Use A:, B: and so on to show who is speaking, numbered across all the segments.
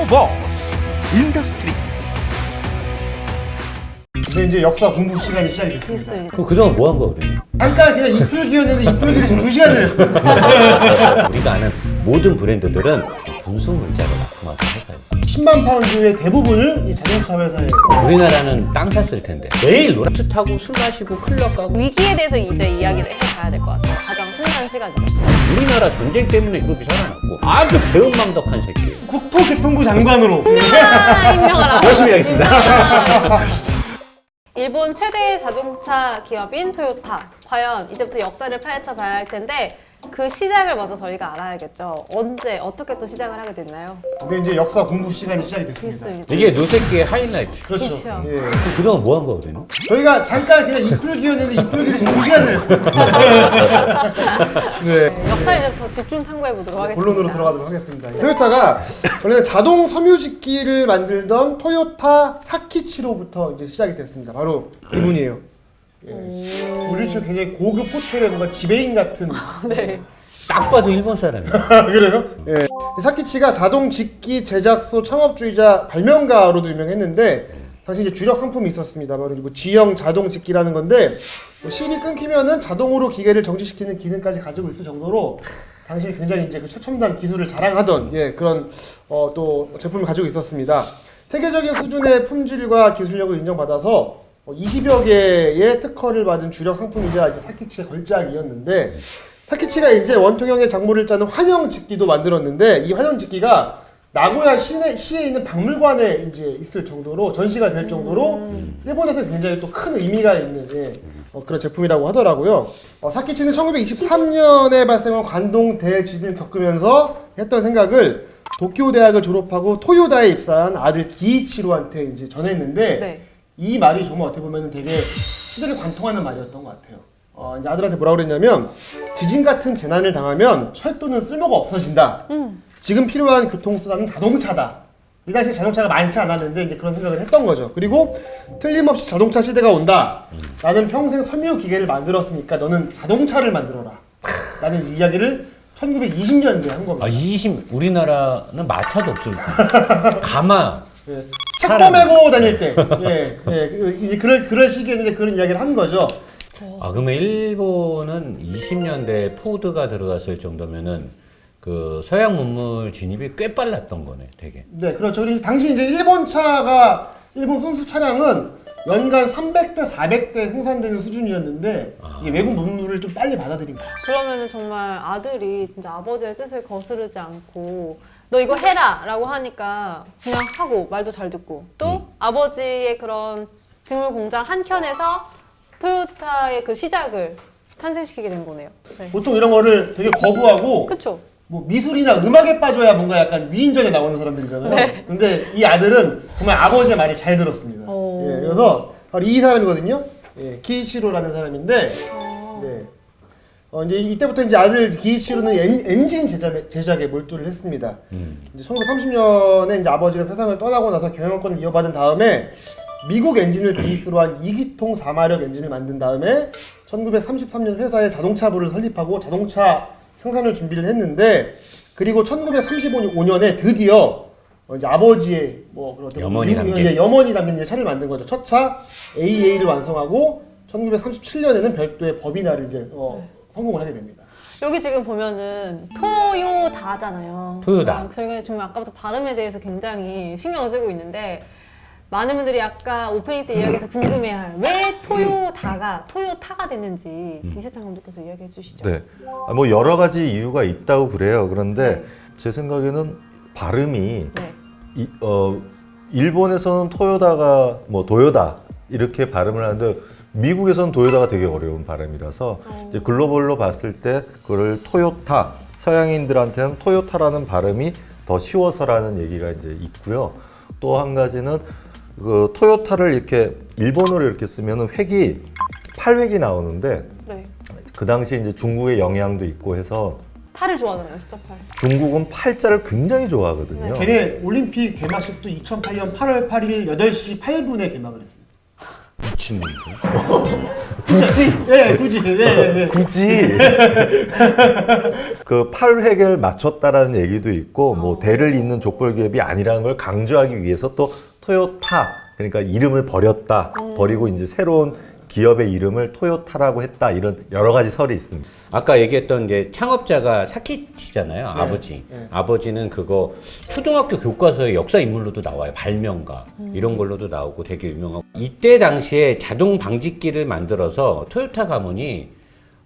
A: 오토버스 인더스트리.
B: 이제 역사 공부 시간이 시작이 됐습니다.
C: 있습니다.
D: 그럼 그동안 뭐 한 거거든요?
B: 잠깐 그냥 입풀기였는데 입풀기를 지금 2시간을 했어요.
D: 우리가 아는 모든 브랜드들은 군수 물자를 납품하는 회사예요.
B: 10만 파운드의 대부분을 이 자동차 회사에
D: 우리나라는 땅 샀을 텐데 매일 노래츠 타고 술 마시고 클럽 가고.
C: 위기에 대해서 이제 이야기를 해가야 될 것 같아요. 가장 순수한 시간이죠.
D: 우리나라 전쟁 때문에 유럽이 살아났고 아주 배은망덕한 새끼예요.
B: 국토교통부 장관으로
C: 임명하라.
D: 열심히 하겠습니다.
C: 일본 최대 자동차 기업인 토요타. 과연 이제부터 역사를 파헤쳐 봐야 할 텐데 그 시작을 먼저 저희가 알아야겠죠. 언제 어떻게 또 시작을 하게 됐나요?
B: 근데 이제 역사 공부 시간이 시작이 됐습니다.
C: 있습니다.
D: 이게 노새끼의 하이라이트.
B: 그렇죠.
C: 그렇죠.
B: 예.
D: 그럼 그동안 뭐 한 거거든요?
B: 저희가 잠깐 그냥 입풀기였는데 입풀기를 지금 2시간을 했어요. 네.
C: 역사를 이제부터 집중 탐구해 보도록 하겠습니다.
B: 본론으로 들어가도록 하겠습니다. 토요타가 원래는 자동 섬유직기를 만들던 토요타 사키치로부터 이제 시작이 됐습니다. 바로 이분이에요. 예. 우리 집 굉장히 고급 호텔의 뭔가 지배인 같은.
C: 네.
D: 딱 봐도 일본 사람이에요.
B: 그래요? 예. 사키치가 자동 직기 제작소 창업주의자 발명가로도 유명했는데 당시 이제 주력 상품이 있었습니다. 바로 뭐 G형 자동 직기라는 건데 뭐 실이 끊기면은 자동으로 기계를 정지시키는 기능까지 가지고 있을 정도로 당시 굉장히 이제 그 최첨단 기술을 자랑하던 그런 또 제품을 가지고 있었습니다. 세계적인 수준의 품질과 기술력을 인정받아서 20여 개의 특허를 받은 주력 상품이자 이제 사키치의 걸작이었는데 사키치가 이제 원통형의 작물을 짜는 환영 직기도 만들었는데 이 환영 직기가 나고야 시에 있는 박물관에 이제 있을 정도로 전시가 될 정도로 일본에서 굉장히 또 큰 의미가 있는 그런 제품이라고 하더라고요. 사키치는 1923년에 발생한 관동 대지진을 겪으면서 했던 생각을 도쿄 대학을 졸업하고 토요다에 입사한 아들 기이치로한테 이제 전했는데
C: 네.
B: 이 말이 정말 어떻게 보면 되게 시대를 관통하는 말이었던 것 같아요. 이제 아들한테 뭐라고 그랬냐면 지진 같은 재난을 당하면 철도는 쓸모가 없어진다. 지금 필요한 교통수단은 자동차다. 이 당시에 자동차가 많지 않았는데 이제 그런 생각을 했던 거죠. 그리고 틀림없이 자동차 시대가 온다. 나는 평생 섬유 기계를 만들었으니까 너는 자동차를 만들어라. 라는 이야기를 1920년대에 한 겁니다.
D: 우리나라는 마차도 없을 때. 가마.
B: 책보 메고 다닐 때. 이제 그럴 시기에 이제 그런 이야기를 한 거죠.
D: 그러면 일본은 20년대 포드가 들어갔을 정도면은 그 서양 문물 진입이 꽤 빨랐던 거네, 되게.
B: 네, 그렇죠. 그리고 당시 이제 일본 순수 차량은 연간 300대, 400대 생산되는 수준이었는데 이게 외국 문물을 좀 빨리 받아들인 거예요.
C: 그러면은 정말 아들이 진짜 아버지의 뜻을 거스르지 않고 너 이거 해라 라고 하니까 그냥 하고 말도 잘 듣고 또 아버지의 그런 직물 공장 한켠에서 토요타의 그 시작을 탄생시키게 된 거네요. 네.
B: 보통 이런 거를 되게 거부하고
C: 그쵸?
B: 뭐 미술이나 음악에 빠져야 뭔가 약간 위인전에 나오는 사람들이잖아요.
C: 네.
B: 근데 이 아들은 정말 아버지의 말을 잘 들었습니다. 그래서 바로 이 사람이거든요. 기이치로라는 사람인데 이제 이때부터 이제 아들 기이치로는 엔진 제작에 몰두를 했습니다. 이제 1930년에 이제 아버지가 세상을 떠나고 나서 경영권을 이어받은 다음에 미국 엔진을 베이스로 한 2기통 4마력 엔진을 만든 다음에 1933년 회사에 자동차부를 설립하고 자동차 생산을 준비를 했는데 그리고 1935년에 드디어 이제 아버지의
D: 염원이 담긴
B: 염원이 담긴 차를 만든 거죠. 첫 차 AA를 완성하고 1937년에는 별도의 법인화를 이제 성공을 하게 됩니다.
C: 여기 지금 보면은 토요다잖아요.
D: 토요다.
C: 저희가 지금 아까부터 발음에 대해서 굉장히 신경을 쓰고 있는데 많은 분들이 아까 오프닝 때 이야기해서 궁금해할 왜 토요타가 됐는지 이세창 감독께서 이야기해 주시죠.
E: 네, 뭐 여러 가지 이유가 있다고 그래요. 그런데 제 생각에는 발음이 일본에서는 토요다가 뭐 도요다 이렇게 발음을 하는데 미국에서는 도요다가 되게 어려운 발음이라서 이제 글로벌로 봤을 때 그걸 토요타, 서양인들한테는 토요타라는 발음이 더 쉬워서라는 얘기가 이제 있고요. 또 한 가지는 그 토요타를 이렇게 일본어로 이렇게 쓰면은 획이 8획이 나오는데 그 당시 이제 중국의 영향도 있고 해서
C: 8을 좋아하잖아요, 숫자 8.
E: 중국은 8자를 굉장히 좋아하거든요.
B: 걔네 올림픽 개막식도 2008년 8월 8일 8시 8분에 개막을 했습니다.
D: 미친놈들.
B: 굳이? 예, 굳이. 예, 예.
E: 굳이 그 팔획을 맞췄다라는 얘기도 있고 뭐 대를 잇는 족벌 기업이 아니라는 걸 강조하기 위해서 또 토요타 그러니까 이름을 버렸다 버리고 이제 새로운 기업의 이름을 토요타라고 했다 이런 여러 가지 설이 있습니다.
D: 아까 얘기했던 이제 창업자가 사키치잖아요. 아버지.
B: 네.
D: 아버지는 그거 초등학교 교과서에 역사 인물로도 나와요. 발명가 이런 걸로도 나오고 되게 유명하고. 이때 당시에 자동 방직기를 만들어서 토요타 가문이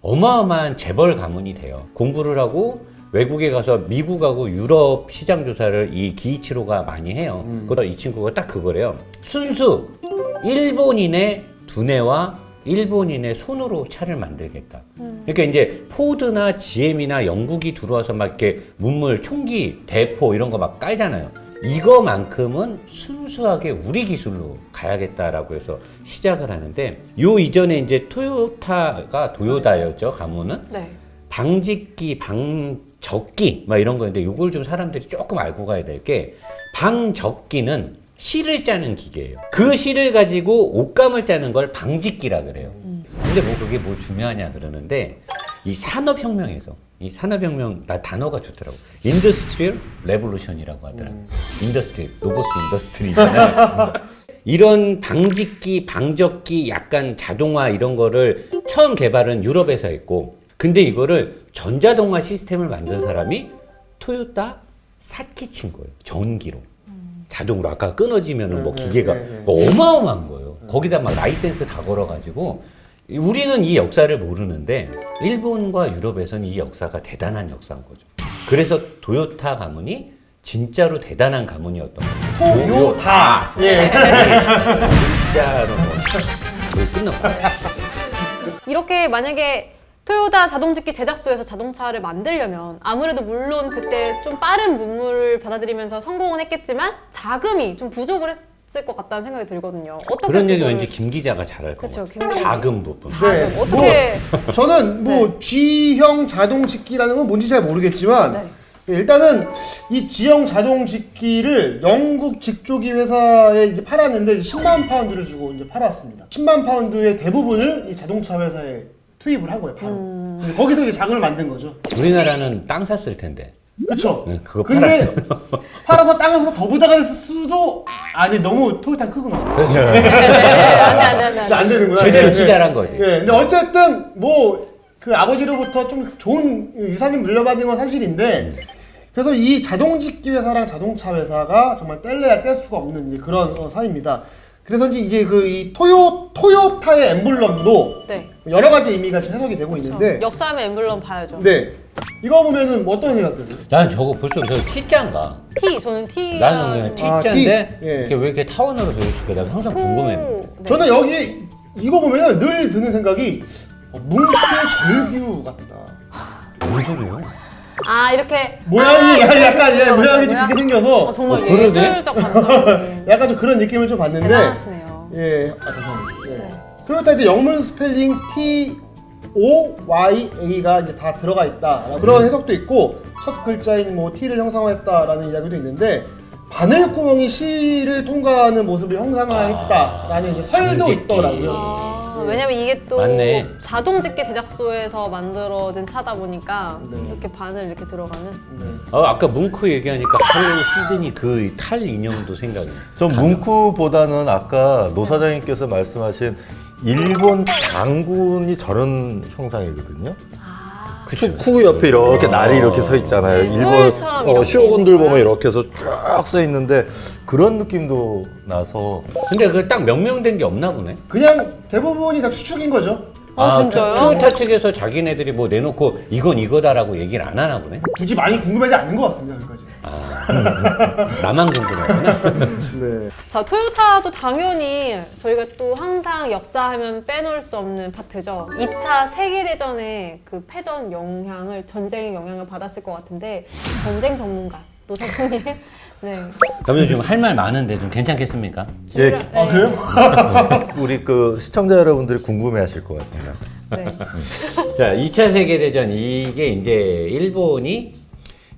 D: 어마어마한 재벌 가문이 돼요. 공부를 하고 외국에 가서 미국하고 유럽 시장 조사를 이 기이치로가 많이 해요. 그러다 이 친구가 딱 그거래요. 순수 일본인의 두뇌와 일본인의 손으로 차를 만들겠다. 그러니까 이제 포드나 GM이나 영국이 들어와서 막 이렇게 문물, 총기, 대포 이런 거 막 깔잖아요. 이거만큼은 순수하게 우리 기술로 가야겠다라고 해서 시작을 하는데 요 이전에 이제 토요타가 도요다였죠, 가문은.
C: 네.
D: 방직기, 방적기 막 이런 거였는데 요걸 좀 사람들이 조금 알고 가야 될 게 방적기는 실을 짜는 기계예요. 그 실을 가지고 옷감을 짜는 걸 방직기라 그래요. 근데 뭐 그게 뭐 중요하냐 그러는데 이 산업혁명에서 이 산업혁명 나 단어가 좋더라고. 인더스트리얼 레볼루션이라고 하더라고. 인더스트리 로봇 인더스트리잖아요. 이런 방직기, 방적기, 약간 자동화 이런 거를 처음 개발은 유럽에서 했고 근데 이거를 전자동화 시스템을 만든 사람이 토요타 사키치인 거예요. 전기로. 자동으로 아까 끊어지면은 뭐 기계가 어마어마한 거예요. 거기다 막 라이센스 다 걸어가지고 우리는 이 역사를 모르는데 일본과 유럽에서는 이 역사가 대단한 역사인 거죠. 그래서 도요타 가문이 진짜로 대단한 가문이었던 거예요.
B: 토요타. 예.
D: 진짜로 뭐 그걸 끊는 거예요.
C: 이렇게 만약에 토요타 자동직기 제작소에서 자동차를 만들려면 아무래도 물론 그때 좀 빠른 문물을 받아들이면서 성공은 했겠지만 자금이 좀 부족을 했을 것 같다는 생각이 들거든요. 어떻게
D: 그런 얘기
C: 그거를-
D: 왠지 김 기자가 잘할 것
C: 그쵸,
D: 같아요.
C: 김 기자.
D: 자금 부분.
C: 자금
B: 네.
C: 어떻게
B: 저는 뭐 G형 자동직기라는 건 뭔지 잘 모르겠지만
C: 네.
B: 일단은 이 G형 자동직기를 영국 직조기 회사에 이제 팔았는데 10만 파운드를 주고 이제 팔았습니다. 10만 파운드의 대부분을 이 자동차 회사에 투입을 한 거예요, 바로. 거기서 이제 자금을 만든 거죠.
D: 우리나라는 땅 샀을 텐데.
B: 그쵸?
D: 네, 그거
B: 근데 팔아서 땅을 사서 더 부자가 됐을 수도 아니 너무 토요타 크구나.
D: 그렇죠.
C: 안돼
B: 안 되는 거야.
D: 제대로
B: 예,
D: 투자를
B: 예.
D: 한 거지.
B: 예, 근데 어쨌든 뭐 그 아버지로부터 좀 좋은 유산을 물려받은 건 사실인데 그래서 이 자동직기 회사랑 자동차 회사가 정말 뗄래야 뗄 수가 없는 이제 그런 사이입니다. 그래서 이제 그 이 토요타의 엠블럼도
C: 네.
B: 여러 가지 의미가 지금 해석이 되고 있는데
C: 역사하면 엠블럼 봐야죠.
B: 네. 이거 보면은 뭐 어떤 생각 드세요?
D: 난 저거 벌써 저 T자인가?
C: T 저는 T
D: 나는 그냥
B: 아,
D: T자인데
B: T. 예.
D: 이게 왜 이렇게 타원으로 되어 있을까? 내가 항상 궁금했는데.
B: 저는 여기 이거 보면은 늘 드는 생각이 뭉크의 절규 같다.
D: 뭔 소리예요?
C: 아 이렇게
B: 모양이 약간 예, 모양이 좀
C: 뭐야?
B: 그렇게 생겨서
C: 정말
D: 그러네?
C: 예술적 관점.
B: 약간 좀 그런 느낌을 좀 받는데
C: 대단하시네요.
B: 예, 감사합니다. 예. 토요타 이제 영문 스펠링 T-O-Y-A가 이제 다 들어가 있다. 그런 해석도 있고 첫 글자인 뭐 T를 형상화했다라는 이야기도 있는데 바늘구멍이 실을 통과하는 모습을 형상화했다라는 이제 설도
D: 바늘직기.
B: 있더라고요.
C: 아, 왜냐면 이게 또
D: 맞네.
C: 자동직기 제작소에서 만들어진 차다 보니까
B: 네.
C: 이렇게 바늘 이렇게 들어가는.
B: 네.
D: 아까 뭉크 얘기하니까 할로우 시드니 그 탈 인형도 생각이 나.
E: 전 뭉크보다는 아까 노 사장님께서 말씀하신 일본 장군이 저런 형상이거든요. 축구 옆에 이렇게 날이 이렇게 서 있잖아요.
C: 네,
E: 일본
C: 털처럼 이렇게
E: 쇼군들 보면
C: 있는
E: 이렇게 해서 쫙 써 있는데 그런 느낌도 나서
D: 근데 그 딱 명명된 게 없나 보네.
B: 그냥 대부분이 다 추측인 거죠.
C: 진짜요?
D: 토요타 측에서 자기네들이 뭐 내놓고 이건 이거다라고 얘기를 안 하나 보네.
B: 굳이 많이 궁금하지 않는 것 같습니다. 여기까지.
D: 나만 궁금하구나.
B: 네.
C: 자 토요타도 당연히 저희가 또 항상 역사하면 빼놓을 수 없는 파트죠. 2차 세계대전의 그 패전 영향을 전쟁의 영향을 받았을 것 같은데 전쟁 전문가 노 사장님. 네.
D: 그러면 지금 할 말 많은데 좀 괜찮겠습니까?
E: 예,
B: 아 그래요?
E: 우리 그 시청자 여러분들이 궁금해하실 것 같아요.
C: 네.
D: 자, 2차 세계대전 이게 이제 일본이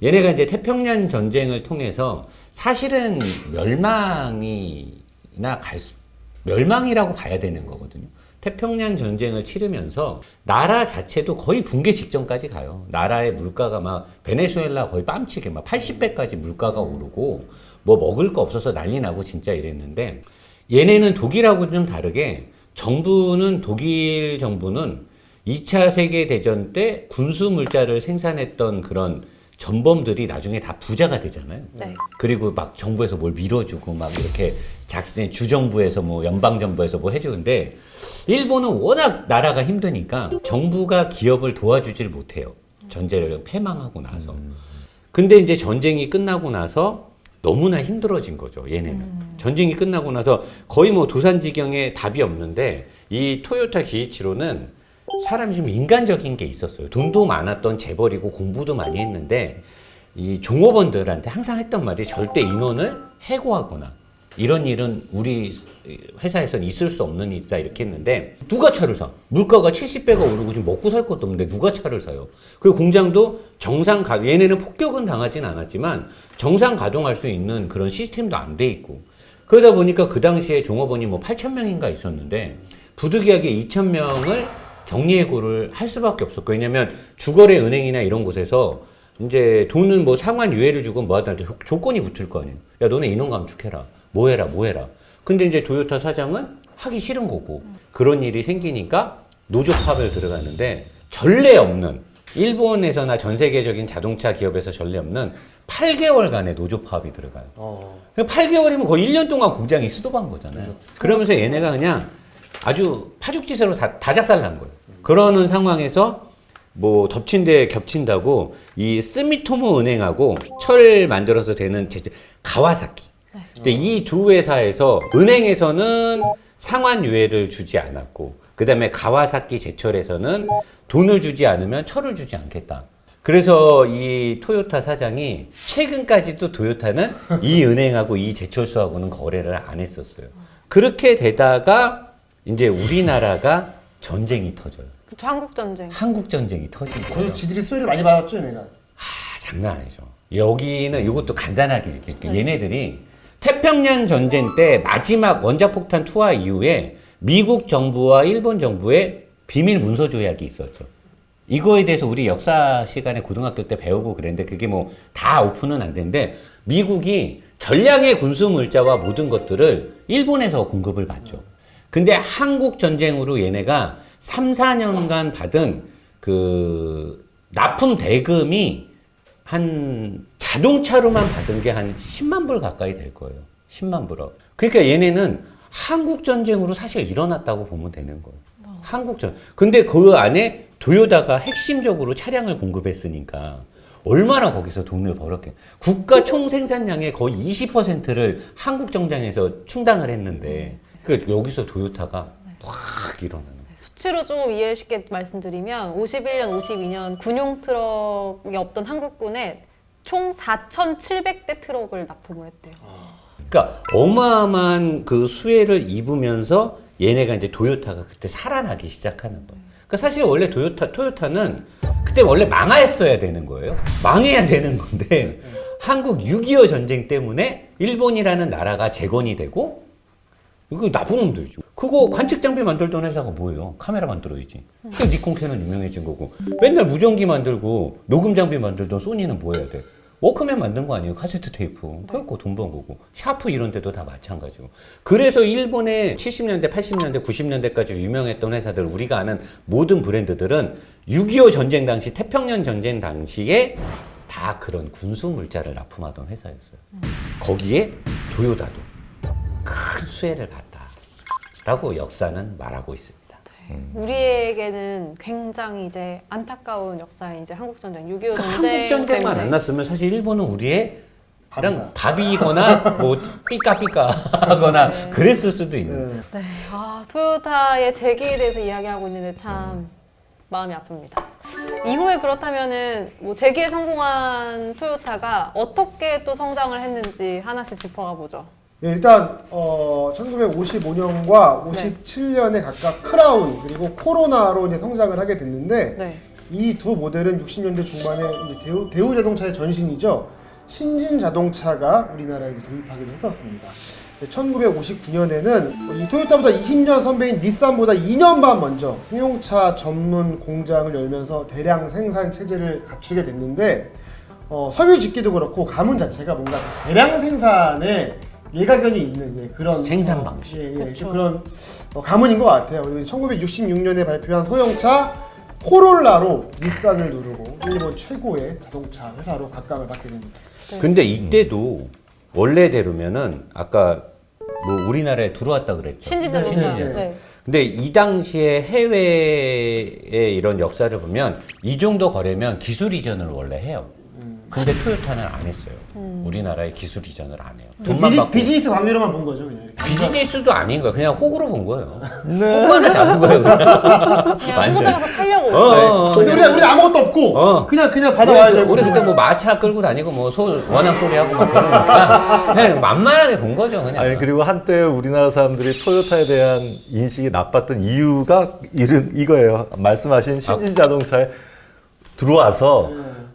D: 얘네가 이제 태평양 전쟁을 통해서 사실은 멸망이나 멸망이라고 봐야 되는 거거든요. 태평양 전쟁을 치르면서 나라 자체도 거의 붕괴 직전까지 가요. 나라의 물가가 막 베네수엘라 거의 뺨치게 막 80배까지 물가가 오르고 뭐 먹을 거 없어서 난리 나고 진짜 이랬는데 얘네는 독일하고 좀 다르게 독일 정부는 2차 세계대전 때 군수 물자를 생산했던 그런 전범들이 나중에 다 부자가 되잖아요.
C: 네.
D: 그리고 막 정부에서 뭘 밀어주고 막 이렇게 주정부에서 뭐 연방정부에서 뭐 해주는데 일본은 워낙 나라가 힘드니까 정부가 기업을 도와주질 못해요. 전쟁을 패망하고 나서. 근데 이제 전쟁이 끝나고 나서 너무나 힘들어진 거죠, 얘네는. 전쟁이 끝나고 나서 거의 뭐 도산지경에 답이 없는데 이 토요타 기이치로는 사람이 좀 인간적인 게 있었어요. 돈도 많았던 재벌이고 공부도 많이 했는데 이 종업원들한테 항상 했던 말이 절대 인원을 해고하거나 이런 일은 우리 회사에서는 있을 수 없는 일이다 이렇게 했는데 누가 차를 사? 물가가 70배가 오르고 지금 먹고 살 것도 없는데 누가 차를 사요? 그리고 공장도 얘네는 폭격은 당하진 않았지만 정상 가동할 수 있는 그런 시스템도 안 돼 있고 그러다 보니까 그 당시에 종업원이 뭐 8,000명인가 있었는데 부득이하게 2,000명을 정리해고를 할 수밖에 없었고 왜냐면 주거래 은행이나 이런 곳에서 이제 돈은 뭐 상환 유예를 주고 뭐 하다 조건이 붙을 거 아니에요. 야 너네 인원 감축해라. 뭐 해라. 근데 이제 토요타 사장은 하기 싫은 거고 그런 일이 생기니까 노조 파업에 들어가는데 전례 없는 일본에서나 전 세계적인 자동차 기업에서 전례 없는 8개월간의 노조 파업이 들어가요. 8개월이면 거의 1년 동안 공장이 수도반 거잖아요. 그러면서 얘네가 그냥 아주 파죽지세로 다 작살난 거예요. 그러는 상황에서 뭐 덮친 데 겹친다고 이 스미토모 은행하고 철 만들어서 되는 가와사키. 근데 이 두 회사에서 은행에서는 상환 유예를 주지 않았고 그다음에 가와사키 제철에서는 돈을 주지 않으면 철을 주지 않겠다. 그래서 이 토요타 사장이 최근까지도 토요타는 이 은행하고 이 제철소하고는 거래를 안 했었어요. 그렇게 되다가 이제 우리나라가 전쟁이 터져요.
C: 그쵸, 한국전쟁.
D: 한국전쟁이 터진 거예요.
B: 거기서 지들이 수혜를 많이 받았죠, 얘네가.
D: 장난 아니죠. 여기는 이것도 간단하게 얘기할게요. 얘네들이 태평양 전쟁 때 마지막 원자폭탄 투하 이후에 미국 정부와 일본 정부의 비밀 문서 조약이 있었죠. 이거에 대해서 우리 역사 시간에 고등학교 때 배우고 그랬는데 그게 뭐 다 오픈은 안 되는데 미국이 전량의 군수 물자와 모든 것들을 일본에서 공급을 받죠. 근데 한국 전쟁으로 얘네가 3, 4년간 받은 그 납품 대금이 한 자동차로만 받은 게 한 10만 불 가까이 될 거예요. 10만 불어. 그러니까 얘네는 한국 전쟁으로 사실 일어났다고 보면 되는 거예요. 한국전. 근데 그 안에 도요타가 핵심적으로 차량을 공급했으니까 얼마나 거기서 돈을 벌었겠. 국가 총 생산량의 거의 20%를 한국 정장에서 충당을 했는데 그러니까 여기서 도요타가 확 일어나는 거예요.
C: 수치로 좀 이해 쉽게 말씀드리면 51년, 52년 군용 트럭이 없던 한국군에 총 4,700대 트럭을 납품을 했대요.
D: 그러니까 어마어마한 그 수혜를 입으면서 얘네가 이제 도요타가 그때 살아나기 시작하는 거예요. 그러니까 사실 원래 토요타는 그때 원래 망했어야 되는 거예요. 망해야 되는 건데 한국 6.25 전쟁 때문에 일본이라는 나라가 재건이 되고 이거 나쁜 놈들이죠. 그거 관측 장비 만들던 회사가 뭐예요? 카메라 만들어야지. 그 니콘 캐논 유명해진 거고 맨날 무전기 만들고 녹음 장비 만들던 소니는 뭐 해야 돼? 워크맨 만든 거 아니에요? 카세트 테이프. 그래갖고 돈 번 거고. 샤프 이런 데도 다 마찬가지고. 그래서 일본의 70년대, 80년대, 90년대까지 유명했던 회사들, 우리가 아는 모든 브랜드들은 6.25 전쟁 당시, 태평양 전쟁 당시에 다 그런 군수 물자를 납품하던 회사였어요. 거기에 도요타도 큰 수혜를 봤다라고 역사는 말하고 있습니다.
C: 우리에게는 굉장히 이제 안타까운 역사인 이제 한국전쟁, 6.25
D: 그러니까
C: 전쟁
D: 한국 전쟁만
C: 때문에
D: 안 났으면 사실 일본은 우리의 밥이거나 뭐 삐까삐까하거나 그랬을 수도 있는.
C: 네, 아, 토요타의 재기에 대해서 이야기하고 있는데 참 마음이 아픕니다. 이후에 그렇다면은 뭐 재기에 성공한 토요타가 어떻게 또 성장을 했는지 하나씩 짚어가 보죠.
B: 네, 일단 1955년과 57년에 각각 크라운 그리고 코로나로 이제 성장을 하게 됐는데
C: 네.
B: 이 두 모델은 60년대 중반에 이제 대우 자동차의 전신이죠. 신진 자동차가 우리나라에 도입하기로 했었습니다. 1959년에는 이 토요타보다 20년 선배인 닛산보다 2년 반 먼저 승용차 전문 공장을 열면서 대량 생산 체제를 갖추게 됐는데 섬유 짓기도 그렇고 가문 자체가 뭔가 대량 생산에 일가견이 있는 그런
D: 생산 방식.
B: 그런 가문인 것 같아요. 그리고 1966년에 발표한 소형차 코롤라로 닛산을 누르고 일본 최고의 자동차 회사로 각광을 받게 됩니다.
D: 근데 이때도 원래대로면은 아까 뭐 우리나라에 들어왔다 그랬죠.
C: 신지대로차.
D: 신지대로.
C: 네.
D: 근데 이 당시에 해외의 이런 역사를 보면 이 정도 거래면 기술 이전을 원래 해요. 근데 토요타는 안 했어요. 우리나라의 기술 이전을 안 해요. 돈만 받고.
B: 비즈니스 관계로만 본 거죠, 그냥.
D: 비즈니스도 아닌 거예요. 그냥 호구로 본 거예요. 호구 하나 잡은 거예요. 그냥.
C: 그냥
D: 완전.
C: 홍보장 가서 팔려고.
B: 근데 우리 아무것도 없고 그냥 받아와야 되고.
D: 우리 그때 뭐 마차 끌고 다니고 뭐 원앙 소리 하고 막 그러니까 그냥 만만하게 본 거죠, 그냥.
E: 아니 그리고 한때 우리나라 사람들이 토요타에 대한 인식이 나빴던 이유가 이거예요. 말씀하신 신진 자동차에 들어와서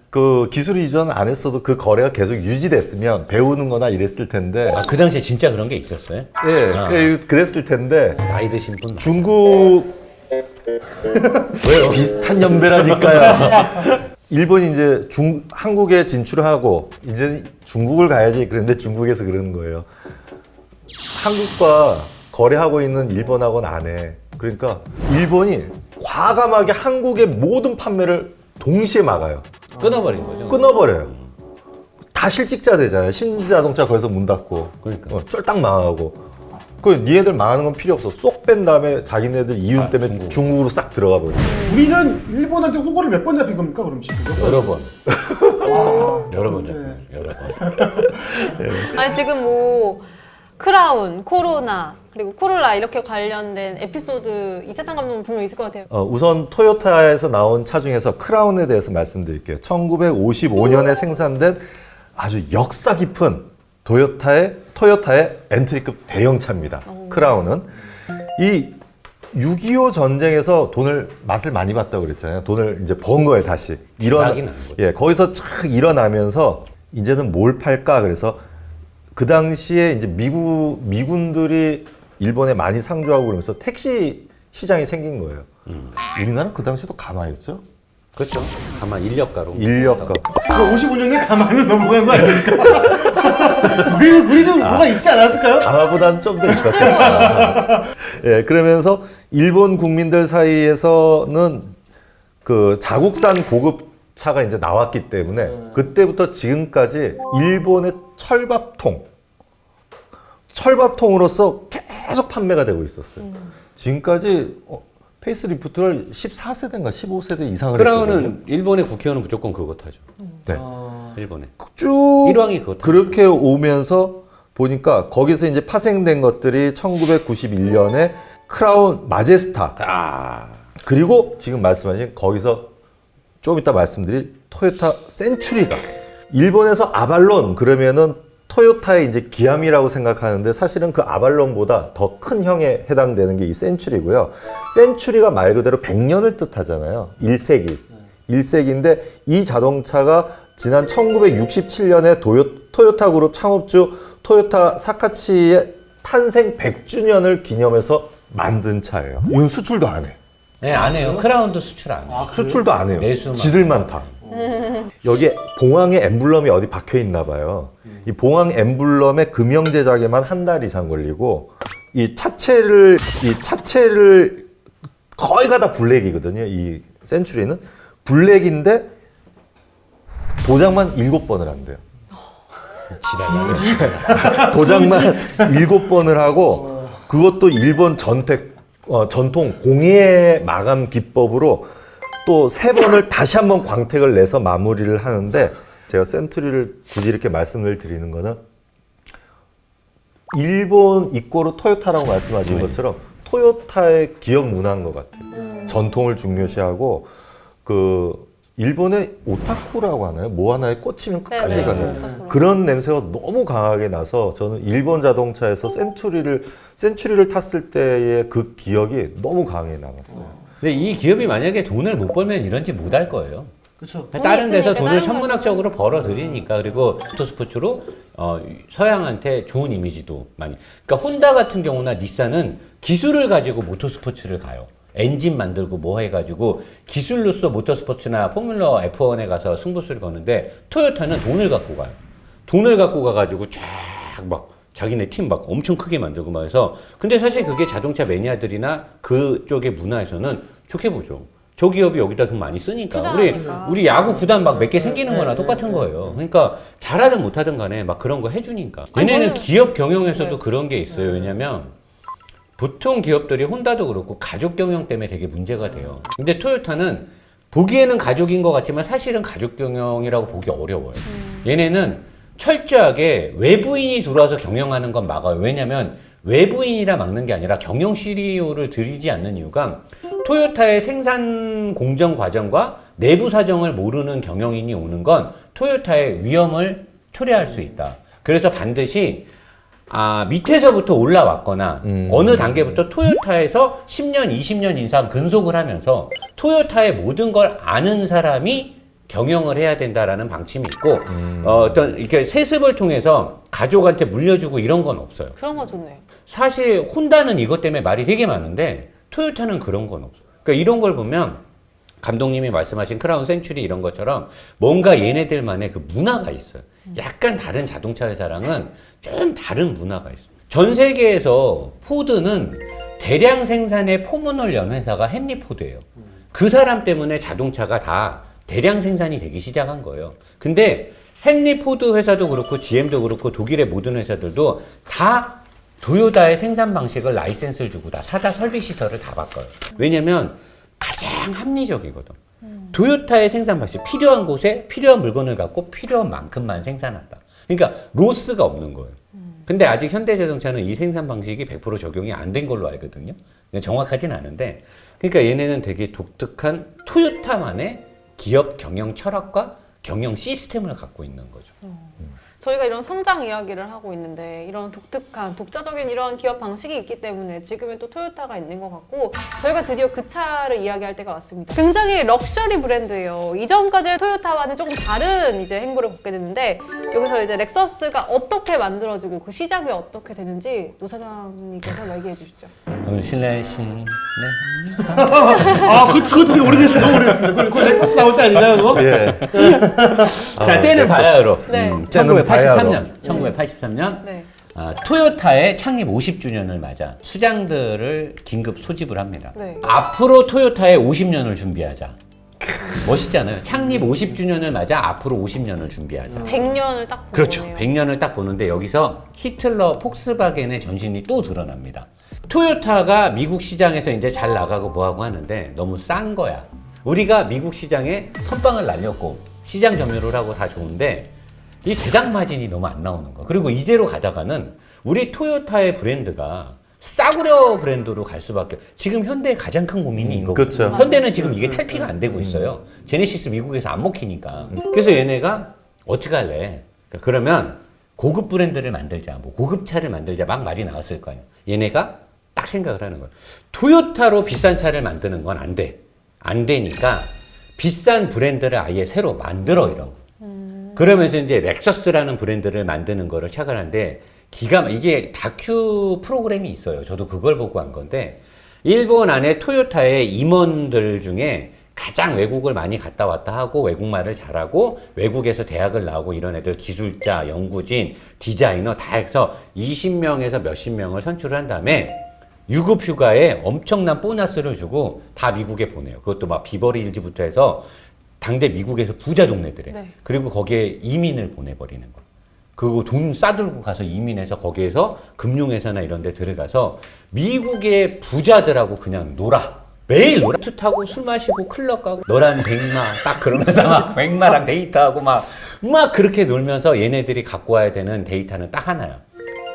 E: 그 기술 이전 안 했어도 그 거래가 계속 유지됐으면 배우는 거나 이랬을 텐데.
D: 아, 그 당시에 진짜 그런 게 있었어요?
E: 예, 그랬을 텐데.
D: 나이 드신 분.
E: 중국 왜요? 비슷한 연배라니까요. 일본이 이제 한국에 진출하고 이제 중국을 가야지 그런데 중국에서 그러는 거예요. 한국과 거래하고 있는 일본하고는 안 해. 그러니까 일본이 과감하게 한국의 모든 판매를 동시에 막아요.
D: 끊어버린 거죠.
E: 끊어버려요. 다 실직자 되잖아요. 신진자동차 거기서 문 닫고
D: 그러니까.
E: 쫄딱 망하고. 그 니네들 망하는 건 필요 없어. 쏙 뺀 다음에 자기네들 이윤 때문에 중국으로 싹 들어가 버려.
B: 우리는 일본한테 호구를 몇 번 잡힌 겁니까, 그럼 지금?
D: 여러 번. 여러 번 잡혀요. 여러 번.
C: 아니 지금 뭐 크라운, 코로나 그리고 코롤라 이렇게 관련된 에피소드 이세창 감독은 분명 있을 것 같아요.
E: 우선 토요타에서 나온 차 중에서 크라운에 대해서 말씀드릴게요. 1955년에 생산된 아주 역사 깊은 토요타의 엔트리급 대형차입니다. 크라운은 이 6.25 전쟁에서 맛을 많이 봤다고 그랬잖아요. 돈을 이제 번 거예요, 다시. 거기서 착 일어나면서 이제는 뭘 팔까? 그래서 그 당시에 이제 미군들이 일본에 많이 상주하고 그러면서 택시 시장이 생긴 거예요. 우리나라는 그 당시에도 가마였죠?
D: 그렇죠. 가만 인력가로.
E: 인력가.
B: 55년에 가만히 넘어간 거 아닙니까? 우리도 뭐가 있지 않았을까요?
E: 가마보다는 좀 더 있었다. 예, 그러면서 일본 국민들 사이에서는 그 자국산 고급 차가 이제 나왔기 때문에 그때부터 지금까지 일본의 철밥통으로서 계속 판매가 되고 있었어요. 지금까지 페이스리프트를 14세대인가 15세대 이상을
D: 크라운은
E: 했거든요.
D: 일본의 국회의원은 무조건 그거 타죠.
E: 네.
D: 일본에.
E: 쭉
D: 일왕이 그거 타죠.
E: 그렇게 오면서 보니까 거기서 이제 파생된 것들이 1991년에 크라운 마제스타 그리고 지금 말씀하신 거기서 좀 이따 말씀드릴 토요타 센츄리가 일본에서 아발론 그러면은 토요타의 이제 기함이라고 생각하는데 사실은 그 아발론보다 더 큰 형에 해당되는 게 이 센츄리고요. 센츄리가 말 그대로 100년을 뜻하잖아요. 1세기. 1세기인데 이 자동차가 지난 1967년에 토요타 그룹 창업주 토요타 사카치의 탄생 100주년을 기념해서 만든 차예요. 이건 수출도 안 해.
D: 네, 안 해요. 크라운도 수출 안 해요.
E: 수출도 안 해요.
D: 내수만.
E: 지들만 타. 여기에 봉황의 엠블럼이 어디 박혀 있나 봐요. 이 봉황 엠블럼의 금형 제작에만 한 달 이상 걸리고 이 차체를 거의 다 블랙이거든요. 이 센츄리는 블랙인데 도장만 7번을 한대요. 도장만 7번을 하고 그것도 일본 전통 공예 마감 기법으로 또 3번을 다시 한번 광택을 내서 마무리를 하는데 제가 센츄리를 굳이 이렇게 말씀을 드리는 거는 일본 이꼬르 토요타라고 말씀하신 것처럼 토요타의 기억 문화인 것 같아요. 전통을 중요시하고 그 일본의 오타쿠라고 하나요? 뭐 하나에 꽂히면 끝까지
C: 네네.
E: 가는
C: 오타쿠.
E: 그런 냄새가 너무 강하게 나서 저는 일본 자동차에서 센츄리를 탔을 때의 그 기억이 너무 강하게 남았어요.
D: 근데 이 기업이 만약에 돈을 못 벌면 이런지 못 할 거예요.
B: 그렇죠.
D: 다른 데서
C: 있으니까
D: 돈을
C: 다른
D: 천문학적으로 벌어들이니까. 그리고 모터스포츠로 서양한테 좋은 이미지도 많이. 그러니까 혼다 같은 경우나 닛산은 기술을 가지고 모터스포츠를 가요. 엔진 만들고 뭐 해가지고 기술로서 모터스포츠나 포뮬러 F1에 가서 승부수를 거는데 토요타는 돈을 갖고 가요. 돈을 갖고 가가지고 쫙 막 자기네 팀 막 엄청 크게 만들고 막 해서. 근데 사실 그게 자동차 매니아들이나 그쪽의 문화에서는 좋게 보죠. 저 기업이 여기다 돈 많이 쓰니까.
C: 투자하니까.
D: 우리 야구 구단 막 몇 개 생기는 거나 똑같은 거예요. 그러니까 잘하든 못하든 간에 막 그런 거 해주니까.
C: 아니,
D: 얘네는
C: 저는-
D: 기업 경영에서도
C: 네.
D: 그런 게 있어요. 왜냐면 보통 기업들이 혼다도 그렇고 가족 경영 때문에 되게 문제가 돼요. 근데 토요타는 보기에는 가족인 것 같지만 사실은 가족 경영이라고 보기 어려워요. 얘네는 철저하게 외부인이 들어와서 경영하는 건 막아요. 왜냐면 외부인이라 막는 게 아니라 경영 CEO를 들이지 않는 이유가 토요타의 생산 공정 과정과 내부 사정을 모르는 경영인이 오는 건 토요타의 위험을 초래할 수 있다. 그래서 반드시 밑에서부터 올라왔거나 어느 단계부터 토요타에서 10년, 20년 이상 근속을 하면서 토요타의 모든 걸 아는 사람이 경영을 해야 된다라는 방침이 있고 어떤 이렇게 세습을 통해서 가족한테 물려주고 이런 건 없어요.
C: 그런 거 좋네요.
D: 사실 혼다는 이것 때문에 말이 되게 많은데 토요타는 그런 건 없어. 그러니까 이런 걸 보면 감독님이 말씀하신 크라운 센츄리 이런 것처럼 뭔가 얘네들만의 그 문화가 있어요. 약간 다른 자동차 회사랑은 좀 다른 문화가 있어요. 전 세계에서 포드는 대량 생산의 포문을 연 회사가 헨리 포드예요. 그 사람 때문에 자동차가 다 대량 생산이 되기 시작한 거예요. 근데 헨리 포드 회사도 그렇고 GM도 그렇고 독일의 모든 회사들도 다 도요타의 생산 방식을 라이센스를 주고 다 사다 설비 시설을 다 바꿔요. 왜냐면 가장 합리적이거든. 도요타의 생산 방식, 필요한 곳에 필요한 물건을 갖고 필요한 만큼만 생산한다. 그러니까 로스가 없는 거예요. 근데 아직 현대자동차는 이 생산 방식이 100% 적용이 안 된 걸로 알거든요. 정확하진 않은데, 그러니까 얘네는 되게 독특한 토요타만의 기업 경영 철학과 경영 시스템을 갖고 있는 거죠.
C: 저희가 이런 성장 이야기를 하고 있는데 이런 독특한 독자적인 이런 기업 방식이 있기 때문에 지금은 또 토요타가 있는 것 같고 저희가 드디어 그 차를 이야기할 때가 왔습니다. 굉장히 럭셔리 브랜드예요. 이전까지의 토요타와는 조금 다른 이제 행보를 걷게 됐는데 여기서 이제 렉서스가 어떻게 만들어지고 그 시작이 어떻게 되는지 노 사장님께서 얘기해 주시죠.
D: 실례.
B: 그거 되게 오래됐어요. 너무 오래됐습니다. 그거 렉서스 나올 때 아니냐, 그거?
E: 예.
D: 자, 때는 바야흐로.
C: 네.
D: 1983년
C: 네.
D: 토요타의 창립 50주년을 맞아 수장들을 긴급 소집을 합니다.
C: 네.
D: 앞으로 토요타의 50년을 준비하자. 멋있잖아요. 창립 50주년을 맞아 앞으로 50년을 준비하자.
C: 100년을 딱 보네요.
D: 그렇죠. 100년을 딱 보는데 여기서 히틀러 폭스바겐의 전신이 또 드러납니다. 토요타가 미국 시장에서 이제 잘 나가고 뭐하고 하는데 너무 싼 거야. 우리가 미국 시장에 선빵을 날렸고 시장 점유를 하고 다 좋은데 이 제작 마진이 너무 안 나오는 거야. 그리고 이대로 가다가는 우리 토요타의 브랜드가 싸구려 브랜드로 갈 수밖에. 지금 현대의 가장 큰 고민이 이거거든요.
E: 그렇죠.
D: 현대는 지금 이게 탈피가 안 되고 있어요. 제네시스 미국에서 안 먹히니까. 그래서 얘네가 어떻게 할래? 그러면 고급 브랜드를 만들자, 뭐 고급 차를 만들자 막 말이 나왔을 거 아니야. 얘네가 딱 생각을 하는 거야. 토요타로 비싼 차를 만드는 건 안 돼. 안 되니까 비싼 브랜드를 아예 새로 만들어 이런 거. 그러면서 이제 렉서스라는 브랜드를 만드는 거를 착안한데 이게 다큐 프로그램이 있어요. 저도 그걸 보고 한 건데 일본 안에 토요타의 임원들 중에 가장 외국을 많이 갔다 왔다 하고 외국말을 잘하고 외국에서 대학을 나오고 이런 애들 기술자, 연구진, 디자이너 다 해서 20명에서 몇십 명을 선출을 한 다음에 유급 휴가에 엄청난 보너스를 주고 다 미국에 보내요. 그것도 막 비버리 hils부터 해서 당대 미국에서 부자 동네들에.
C: 네.
D: 그리고 거기에 이민을 보내버리는 거. 그리고 돈 싸들고 가서 이민해서 거기에서 금융회사나 이런 데 들어가서 미국의 부자들하고 그냥 놀아. 매일 놀아. 트 타고 술 마시고 클럽 가고 너란 백마 딱 그러면서 막 백마랑 데이트하고 막 그렇게 놀면서 얘네들이 갖고 와야 되는 데이터는 딱 하나야.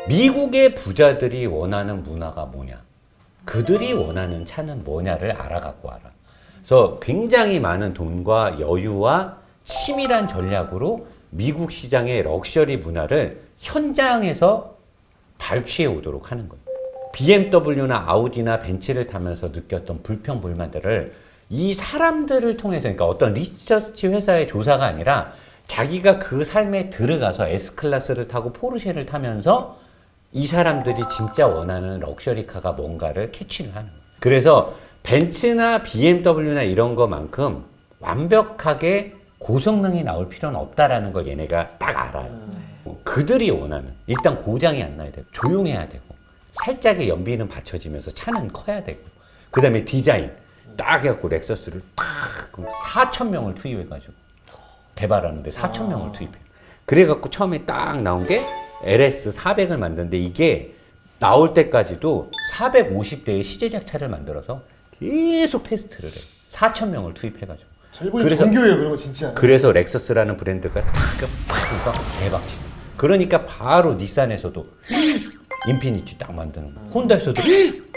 D: 미국의 부자들이 원하는 문화가 뭐냐. 그들이 원하는 차는 뭐냐를 알아갖고 와라. 그래서 굉장히 많은 돈과 여유와 치밀한 전략으로 미국 시장의 럭셔리 문화를 현장에서 발취해 오도록 하는 거예요. BMW나 아우디나 벤츠를 타면서 느꼈던 불평불만들을 이 사람들을 통해서, 그러니까 어떤 리서치 회사의 조사가 아니라 자기가 그 삶에 들어가서 S클래스를 타고 포르쉐를 타면서 이 사람들이 진짜 원하는 럭셔리카가 뭔가를 캐치를 하는 거예요. 그래서 벤츠나 BMW나 이런 거만큼 완벽하게 고성능이 나올 필요는 없다라는 걸 얘네가 딱 알아요. 그들이 원하는, 일단 고장이 안 나야 되고 조용해야 되고 살짝의 연비는 받쳐지면서 차는 커야 되고, 그 다음에 디자인 딱 해갖고 렉서스를 딱 4,000명을 투입해가지고 개발하는데 4,000명을 투입해요. 그래갖고 처음에 딱 나온 게 LS400을 만드는데, 이게 나올 때까지도 450대의 시제작 차를 만들어서 계속 테스트를 해요. 4,000명을 투입해가지고.
B: 일본이 정교해요, 그런 거 진짜.
D: 그래서 렉서스라는 브랜드가 탁 해서 대박이죠. 그러니까 바로 닛산에서도 인피니티 딱 만드는 거, 혼다에서도